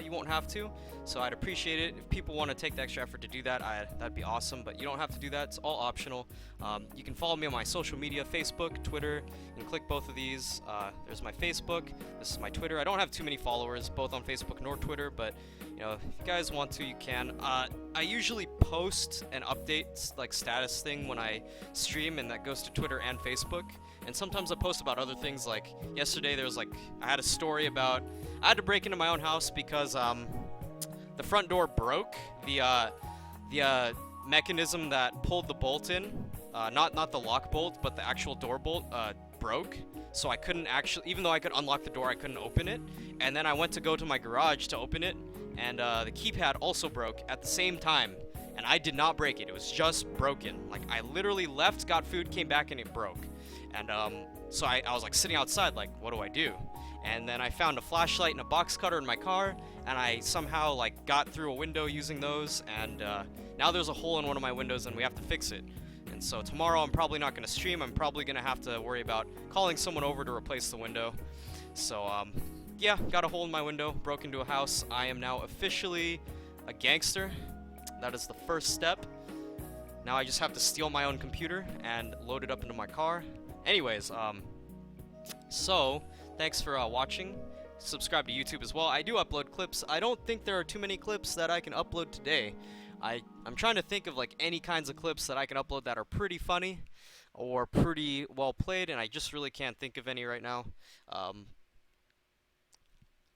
you won't have to. So I'd appreciate it if people want to take the extra effort to do that. That'd be awesome, but you don't have to do that. It's all optional. You can follow me on my social media: Facebook, Twitter. You can click both of these. There's my Facebook. This is my Twitter. I don't have too many followers, both on Facebook nor Twitter, but you know, if you guys want to, you can. I usually post an update, like status thing, when I stream, and that goes to Twitter and Facebook. And sometimes I post about other things. Like yesterday, there was I had a story about I had to break into my own house because the front door broke. The mechanism that pulled the bolt in, not the lock bolt, but the actual door bolt, broke. So I couldn't actually, even though I could unlock the door, I couldn't open it. And then I went to go to my garage to open it, and the keypad also broke at the same time. And I did not break it. It was just broken. Like, I literally left, got food, came back, and it broke. And so I was like sitting outside, like, what do I do? And then I found a flashlight and a box cutter in my car, and I somehow like got through a window using those, and now there's a hole in one of my windows and we have to fix it. And so tomorrow I'm probably not going to stream. I'm probably going to have to worry about calling someone over to replace the window. So yeah, got a hole in my window, broke into a house. I am now officially a gangster. That is the first step. Now I just have to steal my own computer and load it up into my car. Anyways, so thanks for watching. Subscribe to YouTube as well. I do upload clips. I don't think there are too many clips that I can upload today. I'm trying to think of like any kinds of clips that I can upload that are pretty funny or pretty well played, and I just really can't think of any right now.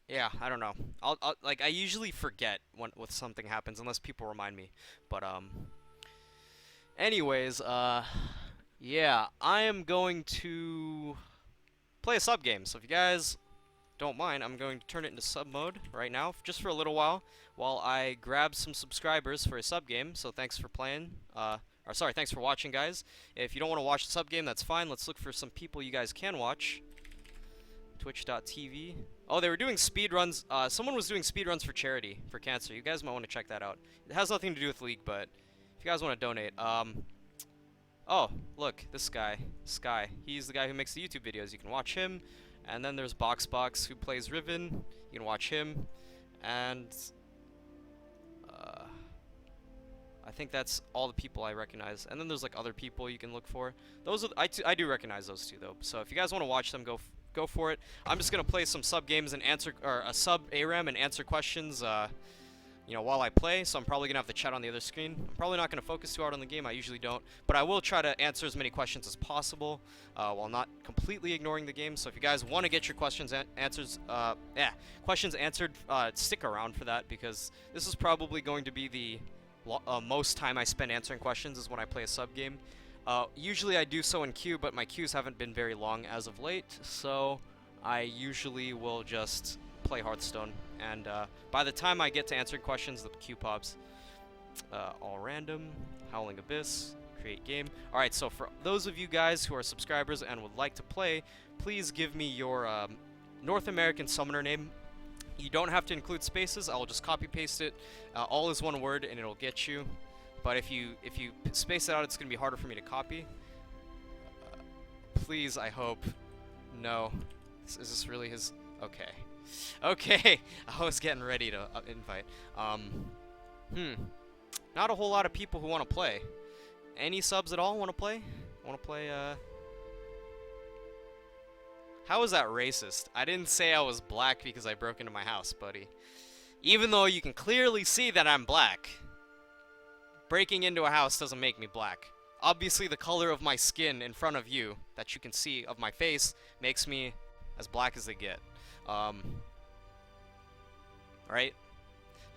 Yeah, I don't know. I usually forget when something happens unless people remind me. But anyways, yeah, I am going to play a sub game. So if you guys don't mind, I'm going to turn it into sub mode right now, just for a little while I grab some subscribers for a sub game. So thanks for playing. Or sorry, thanks for watching, guys. If you don't want to watch the sub game, that's fine. Let's look for some people you guys can watch. Twitch.tv. Oh, they were doing speedruns. Someone was doing speedruns for charity, for cancer. You guys might want to check that out. It has nothing to do with League, but if you guys want to donate, oh, look, this guy, Sky. He's the guy who makes the YouTube videos. You can watch him. And then there's Boxbox, who plays Riven. You can watch him. And I think that's all the people I recognize. And then there's like other people you can look for. Those are I do recognize those two though. So if you guys want to watch them, go for it. I'm just gonna play some sub games and answer, or a sub ARAM and answer questions. You know, while I play, so I'm probably gonna have the chat on the other screen. I'm probably not gonna focus too hard on the game. I usually don't, but I will try to answer as many questions as possible while not completely ignoring the game. So if you guys want to get your questions answered, stick around for that, because this is probably going to be the most time I spend answering questions is when I play a sub game. Usually I do so in queue, but my queues haven't been very long as of late, so I usually will just play Hearthstone, and by the time I get to answering questions, the queue pops. All random, Howling Abyss, create game. Alright, so for those of you guys who are subscribers and would like to play, please give me your North American summoner name. You don't have to include spaces. I'll just copy paste it. All is one word and it'll get you. But if you space it out, it's going to be harder for me to copy. Please, I hope. No. Is this really his? Okay. Okay. I was getting ready to invite. Not a whole lot of people who want to play. Any subs at all want to play? Want to play, How is that racist? I didn't say I was black because I broke into my house, buddy. Even though you can clearly see that I'm black. Breaking into a house doesn't make me black. Obviously, the color of my skin in front of you, that you can see of my face, makes me as black as they get. Right?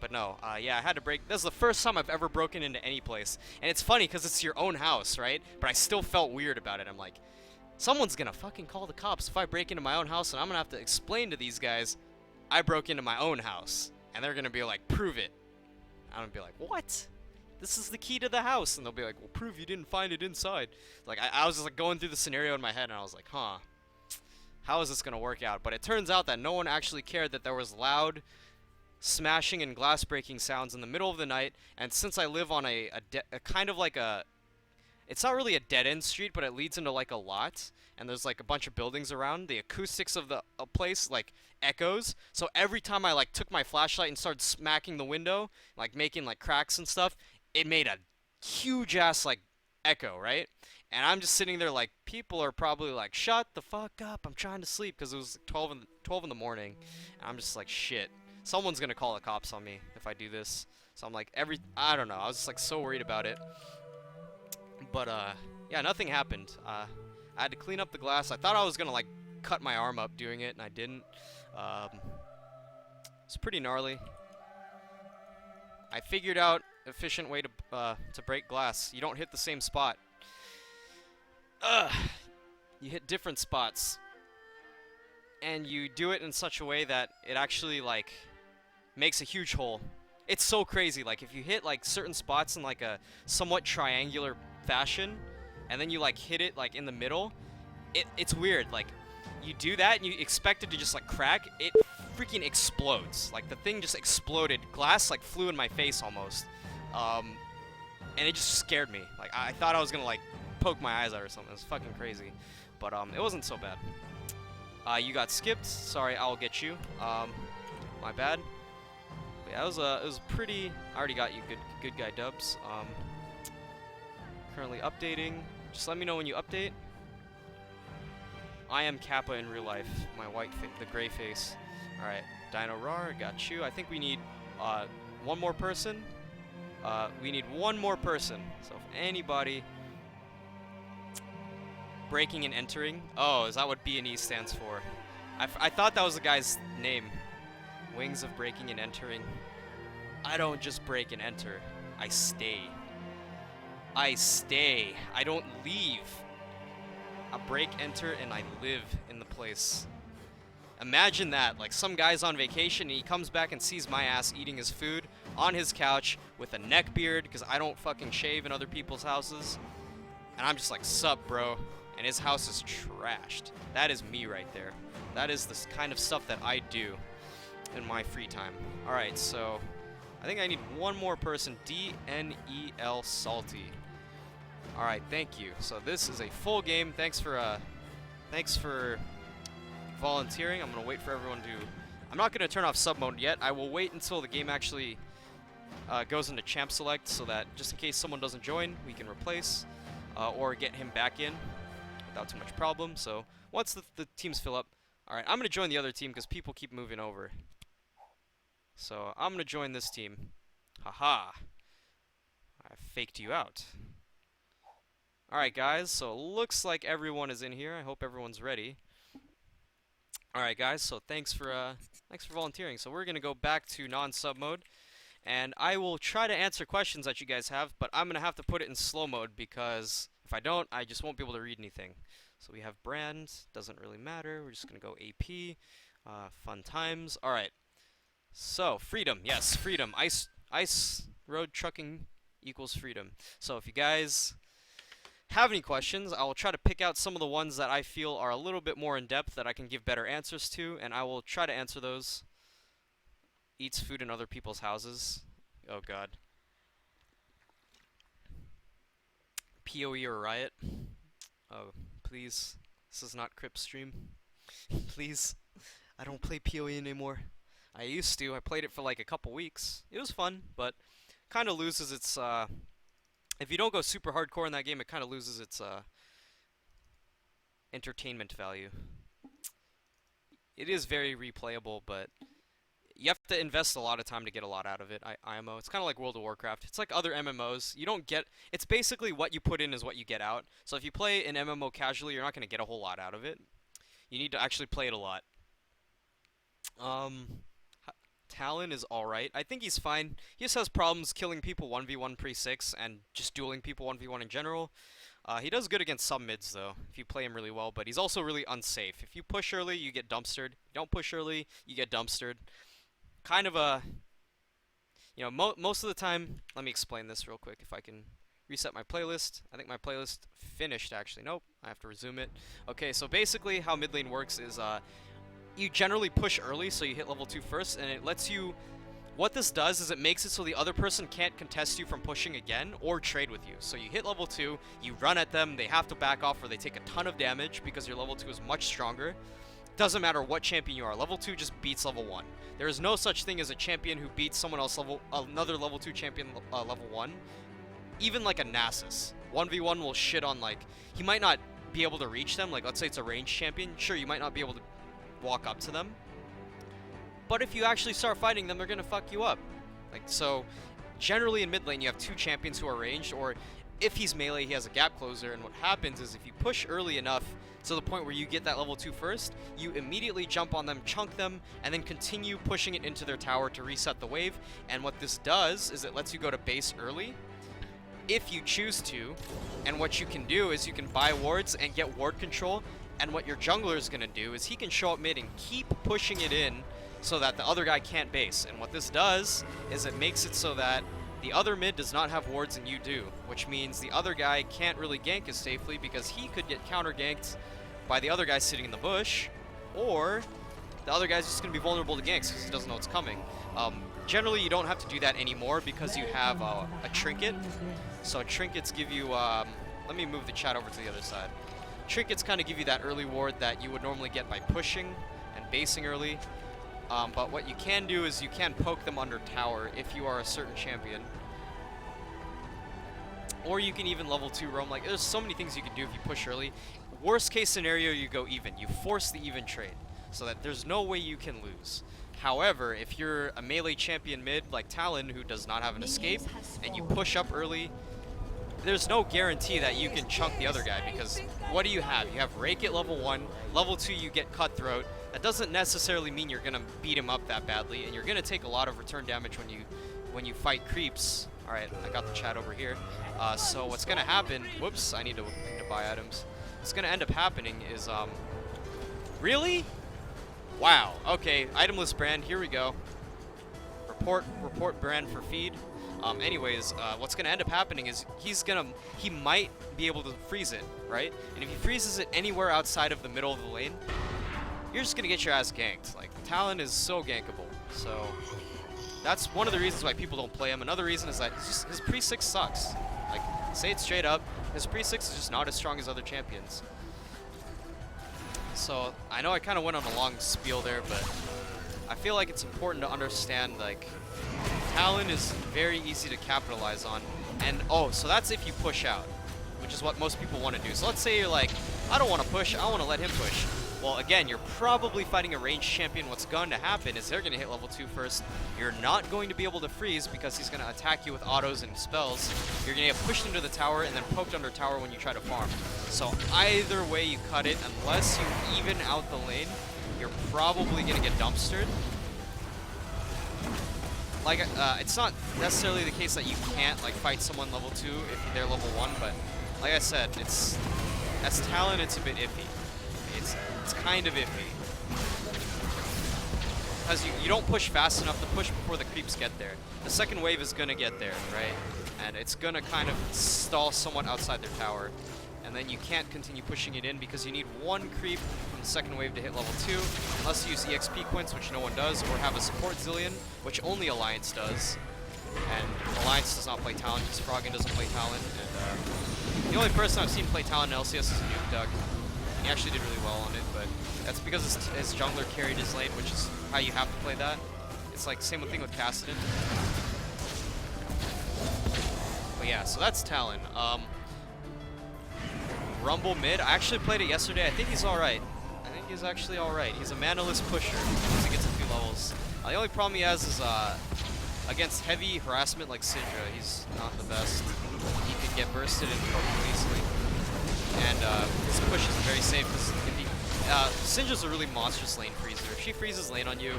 But no, yeah, I had to break. This is the first time I've ever broken into any place. And it's funny because it's your own house, right? But I still felt weird about it. I'm like, someone's gonna fucking call the cops if I break into my own house, and I'm gonna have to explain to these guys I broke into my own house. And they're gonna be like, prove it. I'm gonna be like, what? This is the key to the house. And they'll be like, well, prove you didn't find it inside. Like, I was just like going through the scenario in my head, and I was like, huh, how is this gonna work out? But it turns out that no one actually cared that there was loud smashing and glass breaking sounds in the middle of the night. And since I live on a kind of like a, it's not really a dead end street, but it leads into like a lot, and there's like a bunch of buildings around. The acoustics of the place like echoes. So every time I like took my flashlight and started smacking the window, like making like cracks and stuff, it made a huge ass like echo, right? And I'm just sitting there like, people are probably like, shut the fuck up, I'm trying to sleep, because it was 12 in the morning. And I'm just like, shit, someone's gonna call the cops on me if I do this. So I'm like, I don't know, I was just like so worried about it. But yeah, nothing happened. I had to clean up the glass. I thought I was gonna like cut my arm up doing it, and I didn't. It's pretty gnarly. I figured out efficient way to break glass. You don't hit the same spot. You hit different spots, and you do it in such a way that it actually like makes a huge hole. It's so crazy. Like if you hit like certain spots in like a somewhat triangular fashion, and then you like hit it like in the middle, it's weird. Like you do that and you expect it to just like crack, it freaking explodes. Like the thing just exploded. Glass like flew in my face almost. And it just scared me. Like I thought I was gonna like poke my eyes out or something. It was fucking crazy. But it wasn't so bad. You got skipped. Sorry, I'll get you. My bad. But yeah, it was pretty. I already got you good guy dubs. Currently updating. Just let me know when you update. I am Kappa in real life. My the gray face. All right, Dino Rar, got you. I think we need one more person. We need one more person. So if anybody breaking and entering. Oh, is that what B and E stands for? I thought that was the guy's name. Wings of breaking and entering. I don't just break and enter. I stay. I stay. I don't leave. I break, enter, and I live in the place. Imagine that. Like some guy's on vacation and he comes back and sees my ass eating his food on his couch with a neck beard because I don't fucking shave in other people's houses. And I'm just like, sup, bro? And his house is trashed. That is me right there. That is the kind of stuff that I do in my free time. Alright, so I think I need one more person. DNEL Salty. Alright, thank you. So this is a full game. Thanks for volunteering. I'm gonna wait for everyone to... I'm not gonna turn off sub mode yet. I will wait until the game actually goes into champ select so that just in case someone doesn't join, we can replace or get him back in without too much problem. So once the teams fill up, alright, I'm gonna join the other team because people keep moving over. So I'm gonna join this team. Haha. I faked you out. Alright guys, so it looks like everyone is in here. I hope everyone's ready. Alright guys, so thanks for volunteering. So we're gonna go back to non-sub mode, and I will try to answer questions that you guys have, but I'm gonna have to put it in slow mode because if I don't, I just won't be able to read anything. So we have brand, doesn't really matter. We're just gonna go AP, fun times. Alright. So freedom, yes, freedom. Ice road trucking equals freedom. So if you guys have any questions, I will try to pick out some of the ones that I feel are a little bit more in depth that I can give better answers to, and I will try to answer those. Eats food in other people's houses. Oh god. PoE or riot. Oh, please. This is not Crip stream. Please. I don't play PoE anymore. I used to. I played it for like a couple weeks. It was fun, but kind of loses its if you don't go super hardcore in that game, it kind of loses its entertainment value. It is very replayable, but you have to invest a lot of time to get a lot out of it. IMO. It's kind of like World of Warcraft. It's like other MMOs. You don't get... It's basically what you put in is what you get out. So if you play an MMO casually, you're not going to get a whole lot out of it. You need to actually play it a lot. Talon is alright. I think he's fine. He just has problems killing people 1v1 pre-6 and just dueling people 1v1 in general. He does good against some mids, though, if you play him really well, but he's also really unsafe. If you push early, you get dumpstered. You don't push early, you get dumpstered. Kind of a... You know, most of the time... Let me explain this real quick, if I can reset my playlist. I think my playlist finished, actually. Nope, I have to resume it. Okay, so basically how mid lane works is... you generally push early, so you hit level 2 first, and it lets you What this does is it makes it so the other person can't contest you from pushing again or trade with you. So you hit level 2, you run at them, they have to back off or they take a ton of damage because your level 2 is much stronger. Doesn't matter what champion you are, level 2 just beats level 1. There is no such thing as a champion who beats someone else another level 2 champion level 1. Even like a Nasus. 1v1 will shit on, like, he might not be able to reach them. Like, let's say it's a ranged champion. Sure, you might not be able to walk up to them. But if you actually start fighting them, they're going to fuck you up. Like, so, generally in mid lane, you have 2 champions who are ranged, or if he's melee, he has a gap closer, and what happens is if you push early enough to the point where you get that level 2 first, you immediately jump on them, chunk them, and then continue pushing it into their tower to reset the wave. And what this does is it lets you go to base early, if you choose to, and what you can do is you can buy wards and get ward control, and what your jungler is going to do is he can show up mid and keep pushing it in so that the other guy can't base. And what this does is it makes it so that the other mid does not have wards and you do, which means the other guy can't really gank as safely because he could get counter ganked by the other guy sitting in the bush, or the other guy's just going to be vulnerable to ganks because he doesn't know what's coming. Generally, you don't have to do that anymore because you have a trinket. So trinkets give you, let me move the chat over to the other side. Trinkets kind of give you that early ward that you would normally get by pushing and basing early. But what you can do is you can poke them under tower if you are a certain champion. Or you can even level 2 roam. Like, there's so many things you can do if you push early. Worst case scenario, you go even. You force the even trade so that there's no way you can lose. However, if you're a melee champion mid like Talon who does not have an escape and you push up early, there's no guarantee that you can chunk the other guy because what do you have? You have Rake at level 1, level 2 you get Cutthroat. That doesn't necessarily mean you're going to beat him up that badly, and you're going to take a lot of return damage when you fight creeps. Alright, I got the chat over here. So what's going to happen, whoops, I need to buy items. What's going to end up happening is, really? Wow, okay, itemless brand, here we go. Report brand for feed. Anyways, what's gonna end up happening is he might be able to freeze it, right? And if he freezes it anywhere outside of the middle of the lane, you're just gonna get your ass ganked. Like, Talon is so gankable, so that's one of the reasons why people don't play him. Another reason is that his pre-6 sucks. Like, say it straight up, his pre-6 is just not as strong as other champions. So, I know I kind of went on a long spiel there, but I feel like it's important to understand, like, Talon is very easy to capitalize on. And, oh, so that's if you push out, which is what most people want to do. So let's say you're like, I don't want to push, I want to let him push. Well, again, you're probably fighting a ranged champion. What's going to happen is they're going to hit level 2 first. You're not going to be able to freeze because he's going to attack you with autos and spells. You're going to get pushed into the tower and then poked under tower when you try to farm. So either way you cut it, unless you even out the lane, you're probably going to get dumpstered. Like, it's not necessarily the case that you can't, like, fight someone level 2 if they're level 1, but like I said, as Talon, it's a bit iffy. It's kind of iffy. Because you don't push fast enough to push before the creeps get there. The second wave is going to get there, right? And it's going to kind of stall someone outside their tower. And then you can't continue pushing it in because you need one creep from the second wave to hit level 2, unless you use EXP points, which no one does, or have a support Zillion, which only Alliance does. And Alliance does not play Talon because Froggen doesn't play Talon. And the only person I've seen play Talon in LCS is Nuke Duck. He actually did really well on it, but that's because his jungler carried his lane, which is how you have to play that. It's like same thing with Kassadin. But yeah, so that's Talon. Rumble mid. I actually played it yesterday. I think he's alright. I think he's actually alright. He's a manaless pusher once he gets a few levels. The only problem he has is against heavy harassment like Syndra, he's not the best. He can get bursted and poked easily. And his push is very safe because Syndra's a really monstrous lane freezer. If she freezes lane on you,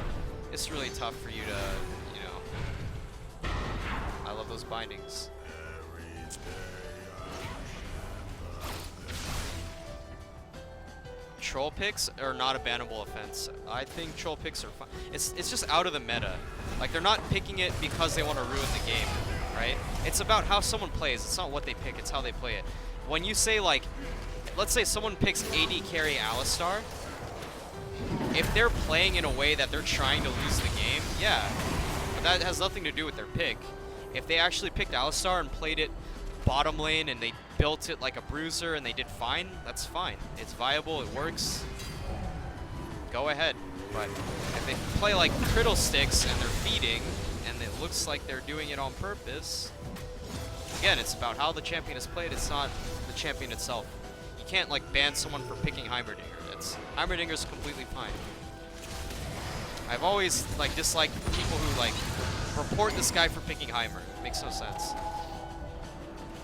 it's really tough for you to, you know. I love those bindings. Troll picks are not a bannable offense. I think troll picks are fun. It's just out of the meta. Like, they're not picking it because they want to ruin the game, right? It's about how someone plays. It's not what they pick, it's how they play it. When you say, like, let's say someone picks AD carry Alistar, if they're playing in a way that they're trying to lose the game, yeah, but that has nothing to do with their pick. If they actually picked Alistar and played it bottom lane and they built it like a bruiser and they did fine, that's fine. It's viable, it works. Go ahead. But if they play like Fiddlesticks and they're feeding and it looks like they're doing it on purpose, again, it's about how the champion is played, it's not the champion itself. You can't like ban someone for picking Heimerdinger. Heimerdinger's completely fine. I've always like disliked people who like report this guy for picking Heimer. It makes no sense.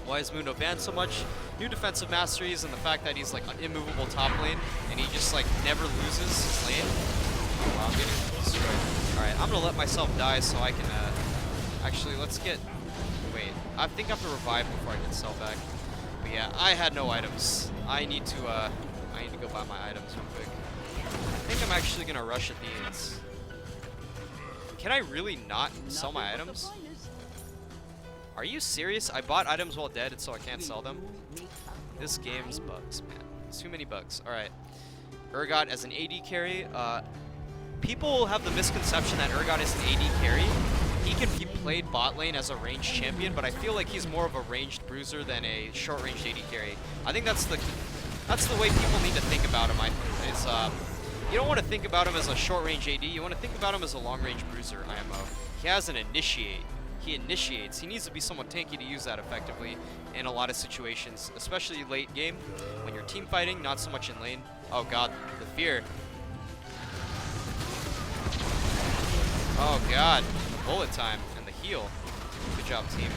Why is Mundo banned so much? New defensive masteries and the fact that he's like an immovable top lane and he just like never loses his lane. Oh wow, I'm getting destroyed. Alright, I'm gonna let myself die so I can actually let's get wait. I think I have to revive before I get cell back. But yeah, I had no items. I need to go buy my items real quick. I think I'm actually gonna rush at these. Can I really not sell my items? Are you serious? I bought items while dead, and so I can't sell them? This game's bugs, man. Too many bugs. Alright. Urgot as an AD carry. People have the misconception that Urgot is an AD carry. He can be played bot lane as a ranged champion, but I feel like he's more of a ranged bruiser than a short-ranged AD carry. I think that's the way people need to think about him, I think. Is, you don't want to think about him as a short-range AD, you want to think about him as a long-range bruiser, IMO. He has an initiate. He initiates. He needs to be somewhat tanky to use that effectively in a lot of situations, especially late game, when you're team fighting, not so much in lane. Oh god, the fear. Oh god, the bullet time and the heal. Good job, team.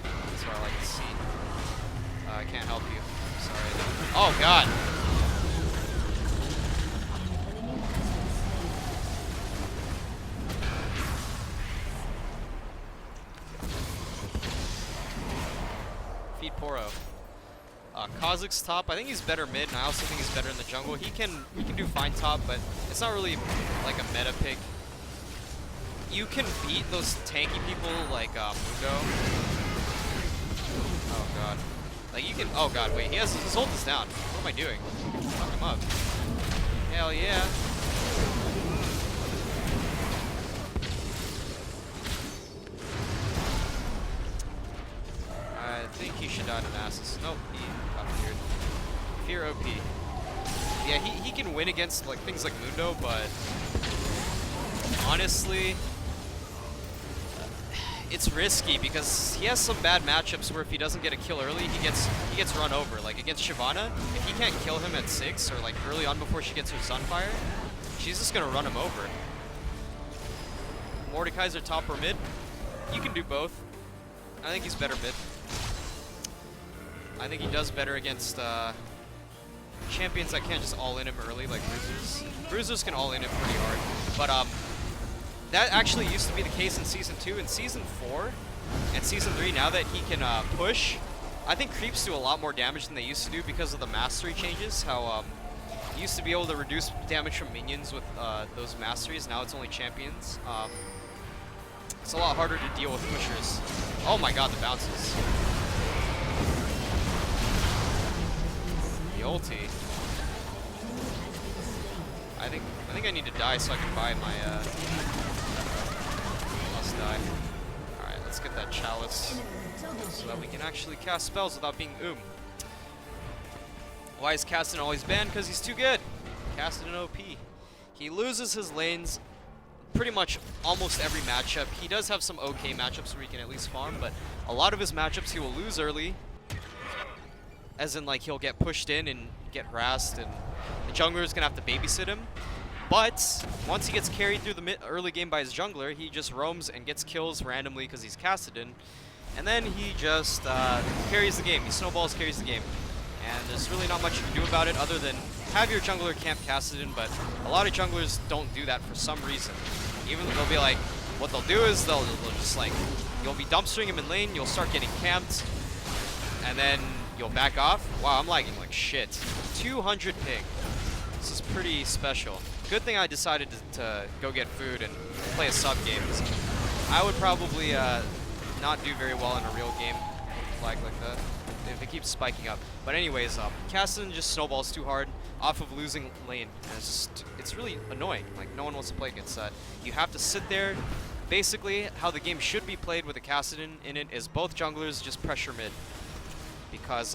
That's what I like to see. I can't help you. Sorry. Oh god! Feed Poro. Kha'Zix's top. I think he's better mid, and I also think he's better in the jungle. He can do fine top, but it's not really like a meta pick. You can beat those tanky people like Mundo. Oh god. Like you can. Oh god, wait. His ult is down. What am I doing? Fuck him up. Hell yeah. I think he should die to Nasus. Nope, he got feared. Fear OP. Yeah, he can win against like things like Mundo, but honestly, it's risky because he has some bad matchups where if he doesn't get a kill early, he gets run over. Like against Shyvana, if he can't kill him at 6 or like early on before she gets her Sunfire, she's just gonna run him over. Mordekaiser top or mid? You can do both. I think he's better mid. I think he does better against champions that can't just all in him early, like Bruisers. Bruisers can all in him pretty hard, but that actually used to be the case in Season 2. In Season 4 and Season 3, now that he can push, I think creeps do a lot more damage than they used to do because of the mastery changes. How you used to be able to reduce damage from minions with those masteries, now it's only champions. It's a lot harder to deal with pushers. Oh my god, the bounces. The ulti. I think I need to die so I can buy my must die. Alright, let's get that chalice so that we can actually cast spells without being Why is Kassadin always banned? Because he's too good. Kassadin OP. He loses his lanes pretty much almost every matchup. He does have some okay matchups where he can at least farm, but a lot of his matchups he will lose early. As in, like, he'll get pushed in and get harassed, and the jungler is going to have to babysit him. But once he gets carried through the early game by his jungler, he just roams and gets kills randomly because he's Kassadin. And then he just carries the game. He snowballs, carries the game. And there's really not much you can do about it other than have your jungler camp Kassadin, but a lot of junglers don't do that for some reason. Even though they'll be like, what they'll do is they'll just like, you'll be dumpstering him in lane, you'll start getting camped, and then you'll back off. Wow, I'm lagging like shit. 200 ping. This is pretty special. Good thing I decided to go get food and play a sub game. I would probably not do very well in a real game lag like that if it keeps spiking up. But anyways, Kassadin just snowballs too hard off of losing lane. And it's really annoying. Like, no one wants to play against that. You have to sit there, basically, how the game should be played with a Kassadin in it is both junglers just pressure mid. Because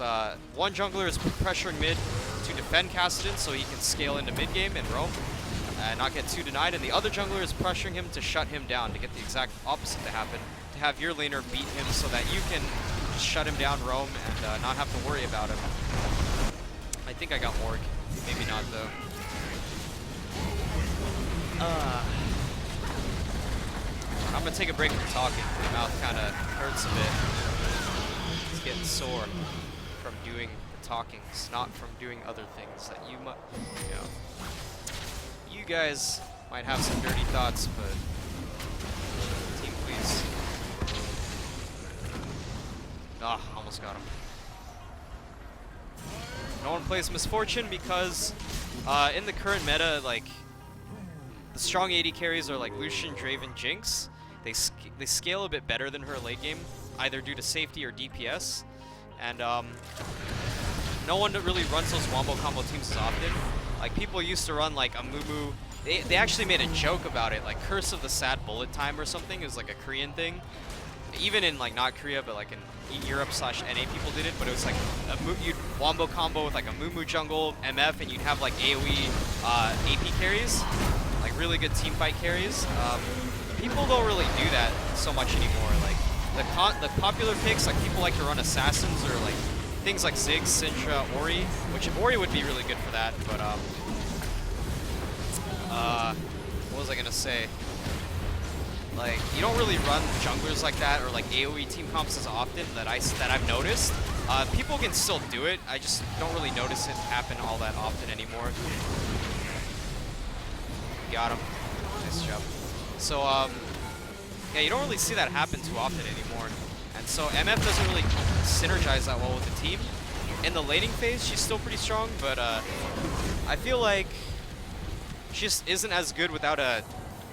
one jungler is pressuring mid to defend Kassadin so he can scale into mid game and roam and not get too denied, and the other jungler is pressuring him to shut him down to get the exact opposite to happen, to have your laner beat him so that you can just shut him down, roam, and not have to worry about him. I think I got Morg. Maybe not, though. I'm gonna take a break from talking. My mouth kind of hurts a bit. It's getting sore from doing the talkings, not from doing other things that you might, you know. You guys might have some dirty thoughts, but team, please. Ah, almost got him. No one plays Misfortune because in the current meta, like, the strong AD carries are like Lucian, Draven, Jinx. They scale a bit better than her late game, either due to safety or DPS. And no one really runs those wombo combo teams as often. Like, people used to run like a Mumu. They actually made a joke about it, like Curse of the Sad Bullet Time or something. It was like a Korean thing. Even in like not Korea, but like in Europe/NA, people did it. But it was like you'd wombo combo with like a Mumu jungle, MF, and you'd have like AoE AP carries, like really good team fight carries. People don't really do that so much anymore. Like the popular picks, like people like to run assassins or like things like Ziggs, Syndra, Ori, which Ori would be really good for that. But what was I gonna say? Like, you don't really run junglers like that or like AoE team comps as often that I've noticed. People can still do it. I just don't really notice it happen all that often anymore. Got him. Nice job. So yeah, you don't really see that happen too often anymore. And so MF doesn't really synergize that well with the team. In the laning phase, she's still pretty strong, but I feel like she just isn't as good without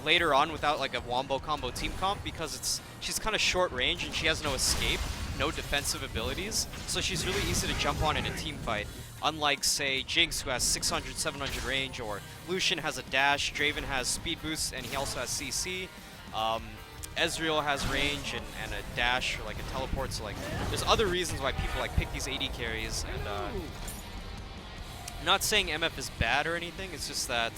later on without like a wombo combo team comp, because she's kind of short range and she has no escape, no defensive abilities, so she's really easy to jump on in a team fight. Unlike, say, Jinx, who has 600, 700 range, or Lucian has a dash, Draven has speed boost, and he also has CC. Ezreal has range and a dash, or like a teleport, so like, there's other reasons why people like pick these AD carries, and I'm not saying MF is bad or anything, it's just that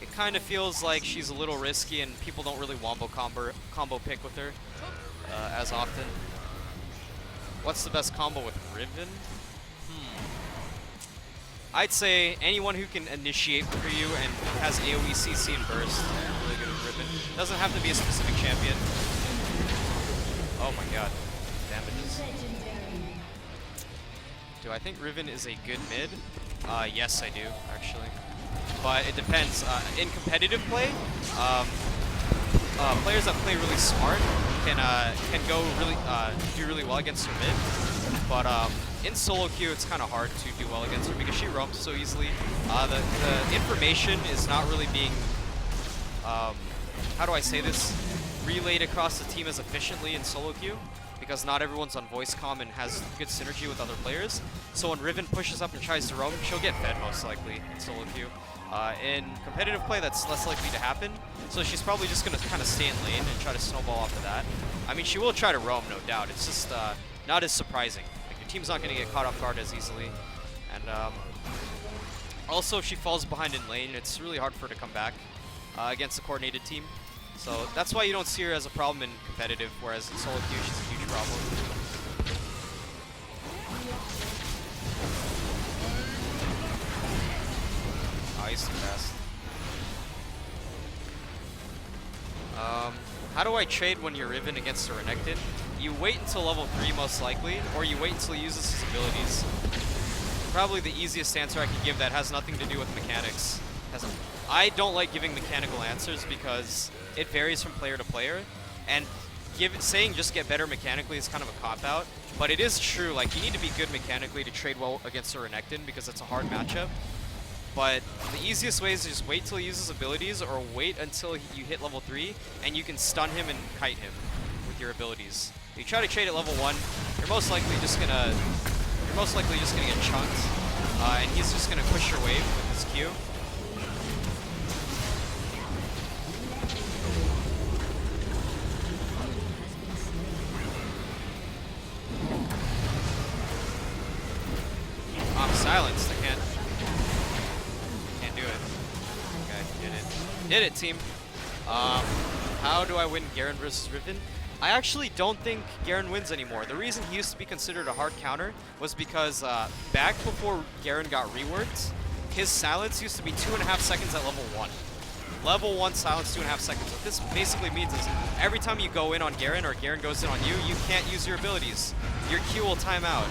it kind of feels like she's a little risky and people don't really wombo combo pick with her as often. What's the best combo with Riven? I'd say anyone who can initiate for you and has AoE, CC, and burst. Really good with Riven. Doesn't have to be a specific champion. Oh my god. Damages. Do I think Riven is a good mid? Yes, I do, actually. But it depends. In competitive play, players that play really smart can go really do really well against her mid. But in solo queue, it's kind of hard to do well against her because she roams so easily. The information is not really being, how do I say this, relayed across the team as efficiently in solo queue, because not everyone's on voice comm and has good synergy with other players. So when Riven pushes up and tries to roam, she'll get fed most likely in solo queue. In competitive play, that's less likely to happen, so she's probably just going to kind of stay in lane and try to snowball off of that. I mean, she will try to roam, no doubt. It's just not as surprising. Like, your team's not going to get caught off guard as easily. And also, if she falls behind in lane, it's really hard for her to come back against a coordinated team. So that's why you don't see her as a problem in competitive, whereas in solo queue, she's a huge problem. Oh, he's too fast. How do I trade when you're Riven against a Renekton? You wait until level 3 most likely, or you wait until he uses his abilities. Probably the easiest answer I could give that has nothing to do with mechanics. I don't like giving mechanical answers because it varies from player to player, and saying just get better mechanically is kind of a cop-out, but it is true, like, you need to be good mechanically to trade well against a Renekton because it's a hard matchup. But the easiest way is to just wait till he uses abilities, or wait until you hit level 3 and you can stun him and kite him with your abilities. If you try to trade at level 1, you're most likely just gonna get chunked, and he's just gonna push your wave with his Q. Did it, team. How do I win Garen versus Riven? I actually don't think Garen wins anymore. The reason he used to be considered a hard counter was because back before Garen got reworked, his silence used to be 2.5 seconds at level 1. Level 1 silence, 2.5 seconds. What this basically means is every time you go in on Garen or Garen goes in on you, you can't use your abilities. Your Q will time out.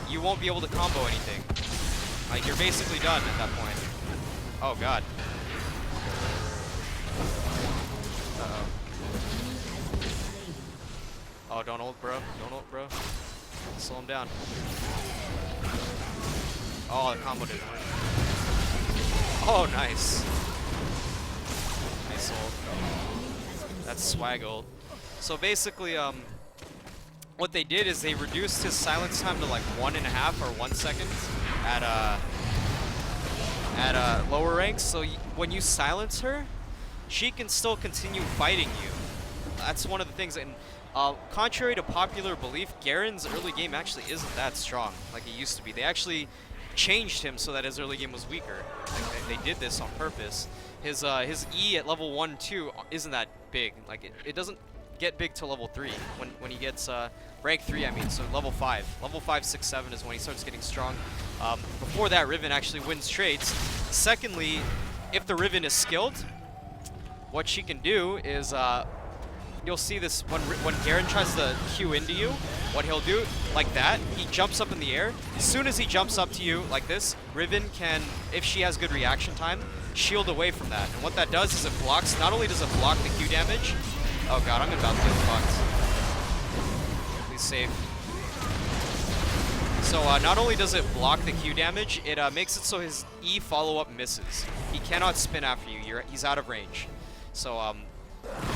You won't be able to combo anything. Like, you're basically done at that point. Oh god. Uh-oh. Oh, don't ult, bro. Don't ult, bro. Slow him down. Oh, the combo didn't work. Oh, nice. Nice ult. That's swag ult. So basically, what they did is they reduced his silence time to like 1.5 or 1 second at lower ranks. So when you silence her, she can still continue fighting you. That's one of the things. And contrary to popular belief, Garen's early game actually isn't that strong like it used to be. They actually changed him so that his early game was weaker. Like they did this on purpose. His E at level 1, 2 isn't that big. Like it doesn't get big till level 3 when he gets rank 3. I mean, so level 5, 6, 7 is when he starts getting strong. Before that, Riven actually wins trades. Secondly, if the Riven is skilled, what she can do is you'll see this when Garen tries to Q into you. What he'll do, like that, he jumps up in the air. As soon as he jumps up to you like this, Riven can, if she has good reaction time, shield away from that. And what that does is it blocks. Not only does it block the Q damage. Oh god, I'm about to get fucked. Please save. So not only does it block the Q damage, it makes it so his E follow-up misses. He cannot spin after you. He's out of range. So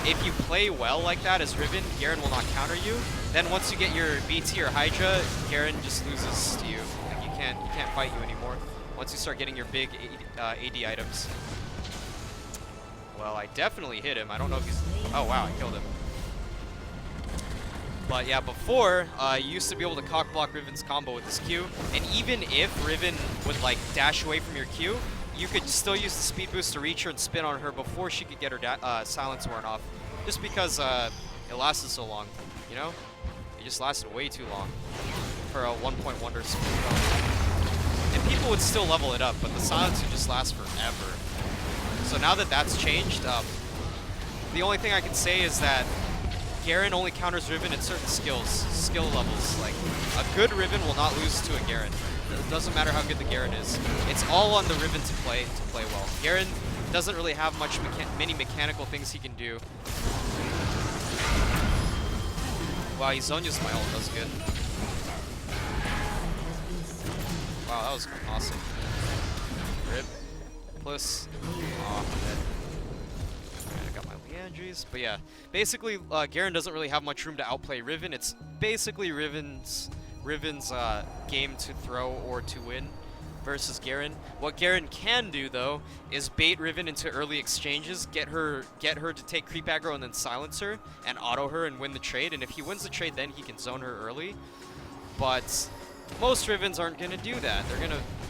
if you play well like that as Riven, Garen will not counter you. Then once you get your BT or Hydra, Garen just loses to you. Like you can't fight you anymore. Once you start getting your big AD items. Well, I definitely hit him. I don't know if he's... Oh wow, I killed him. But yeah, before, you used to be able to cock block Riven's combo with his Q, and even if Riven would like dash away from your Q, you could still use the speed boost to reach her and spin on her before she could get her silence worn off. Just because it lasted so long, you know? It just lasted way too long for a 1-point wonder speed bump. And people would still level it up, but the silence would just last forever. So now that that's changed, the only thing I can say is that Garen only counters Riven at certain skill levels. Like, a good Riven will not lose to a Garen. It doesn't matter how good the Garen is. It's all on the Riven to play well. Garen doesn't really have many mechanical things he can do. Wow, he Zonya's my ult. That was good. Wow, that was awesome. Rip. Plus, oh, I'm dead. Alright, I got my Leandries. But yeah, basically, Garen doesn't really have much room to outplay Riven. It's basically Riven's game to throw or to win versus Garen. What Garen can do though is bait Riven into early exchanges, get her to take creep aggro and then silence her and auto her and win the trade. And if he wins the trade, then he can zone her early. But most Rivens aren't gonna do that.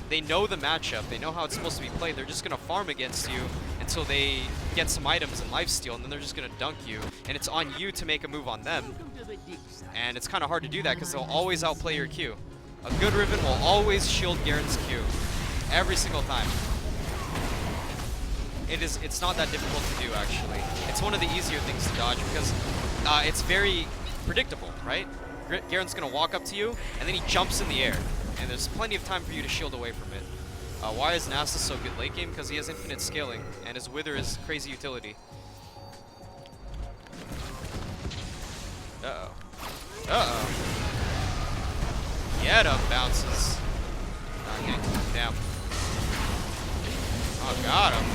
They know the matchup. They know how it's supposed to be played. They're just gonna farm against you until they get some items and lifesteal, and then they're just gonna dunk you. And it's on you to make a move on them. And it's kind of hard to do that because they'll always outplay your Q. A good Riven will always shield Garen's Q every single time. It's not that difficult to do actually. It's one of the easier things to dodge because it's very predictable, right? Garen's gonna walk up to you and then he jumps in the air, and there's plenty of time for you to shield away from it. Why is Nasus so good late game? Because he has infinite scaling and his Wither is crazy utility. Uh-oh. Uh-oh. Get him, bounces. Okay, damn. Oh, got him.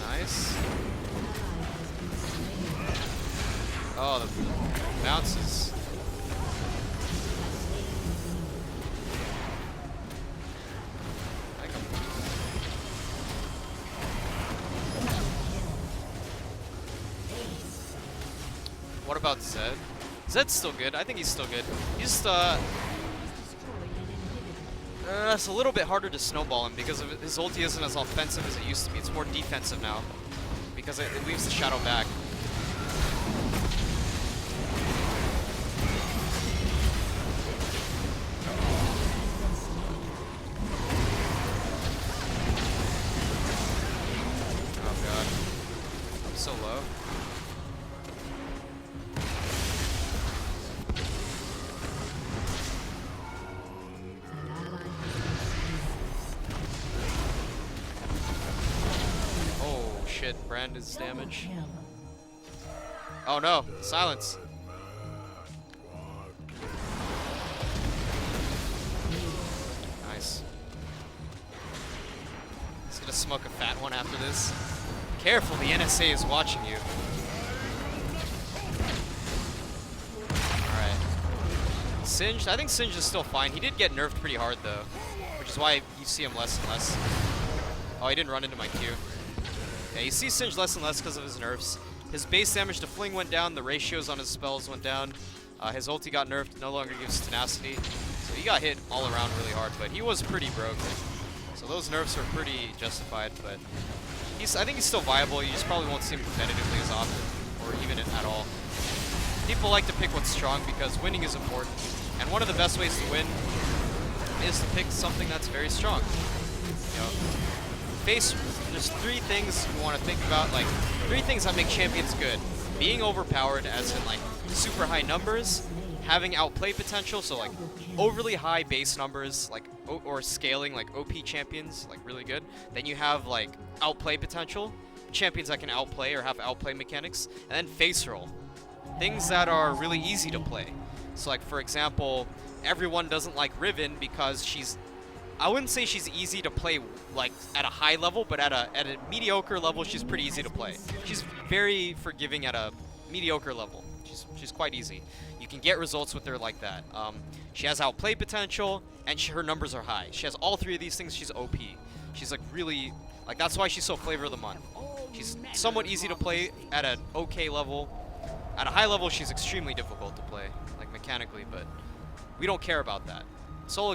Nice. Oh, the bounces. What about Zed? Zed's still good. I think he's still good. He's just, It's a little bit harder to snowball him because of his ulti isn't as offensive as it used to be. It's more defensive now because it leaves the shadow back. Oh god. I'm so low. Shit, Brandon's damage. Oh no, silence. Nice. He's gonna smoke a fat one after this. Careful, the NSA is watching you. Alright. Singed? I think Singed is still fine. He did get nerfed pretty hard though, which is why you see him less and less. Oh, he didn't run into my Q. Yeah, you see Singed less and less because of his nerfs. His base damage to Fling went down, the ratios on his spells went down. His ulti got nerfed, no longer gives tenacity. So he got hit all around really hard, but he was pretty broke. So those nerfs are pretty justified, but I think he's still viable. You just probably won't see him competitively as often, or even at all. People like to pick what's strong because winning is important. And one of the best ways to win is to pick something that's very strong. You know, there's three things you want to think about, like 3 things that make champions good. Being overpowered, as in like super high numbers, having outplay potential, so like overly high base numbers, like or scaling like OP champions, like really good. Then you have like outplay potential, champions that can outplay or have outplay mechanics, and then face roll, things that are really easy to play. So like for example, everyone doesn't like Riven because I wouldn't say she's easy to play like at a high level, but at a mediocre level, she's pretty easy to play. She's very forgiving at a mediocre level. She's quite easy. You can get results with her like that. She has outplay potential, and her numbers are high. She has all 3 of these things. She's OP. She's like really, like that's why she's so flavor of the month. She's somewhat easy to play at an okay level. At a high level, she's extremely difficult to play, like mechanically, but we don't care about that. Solo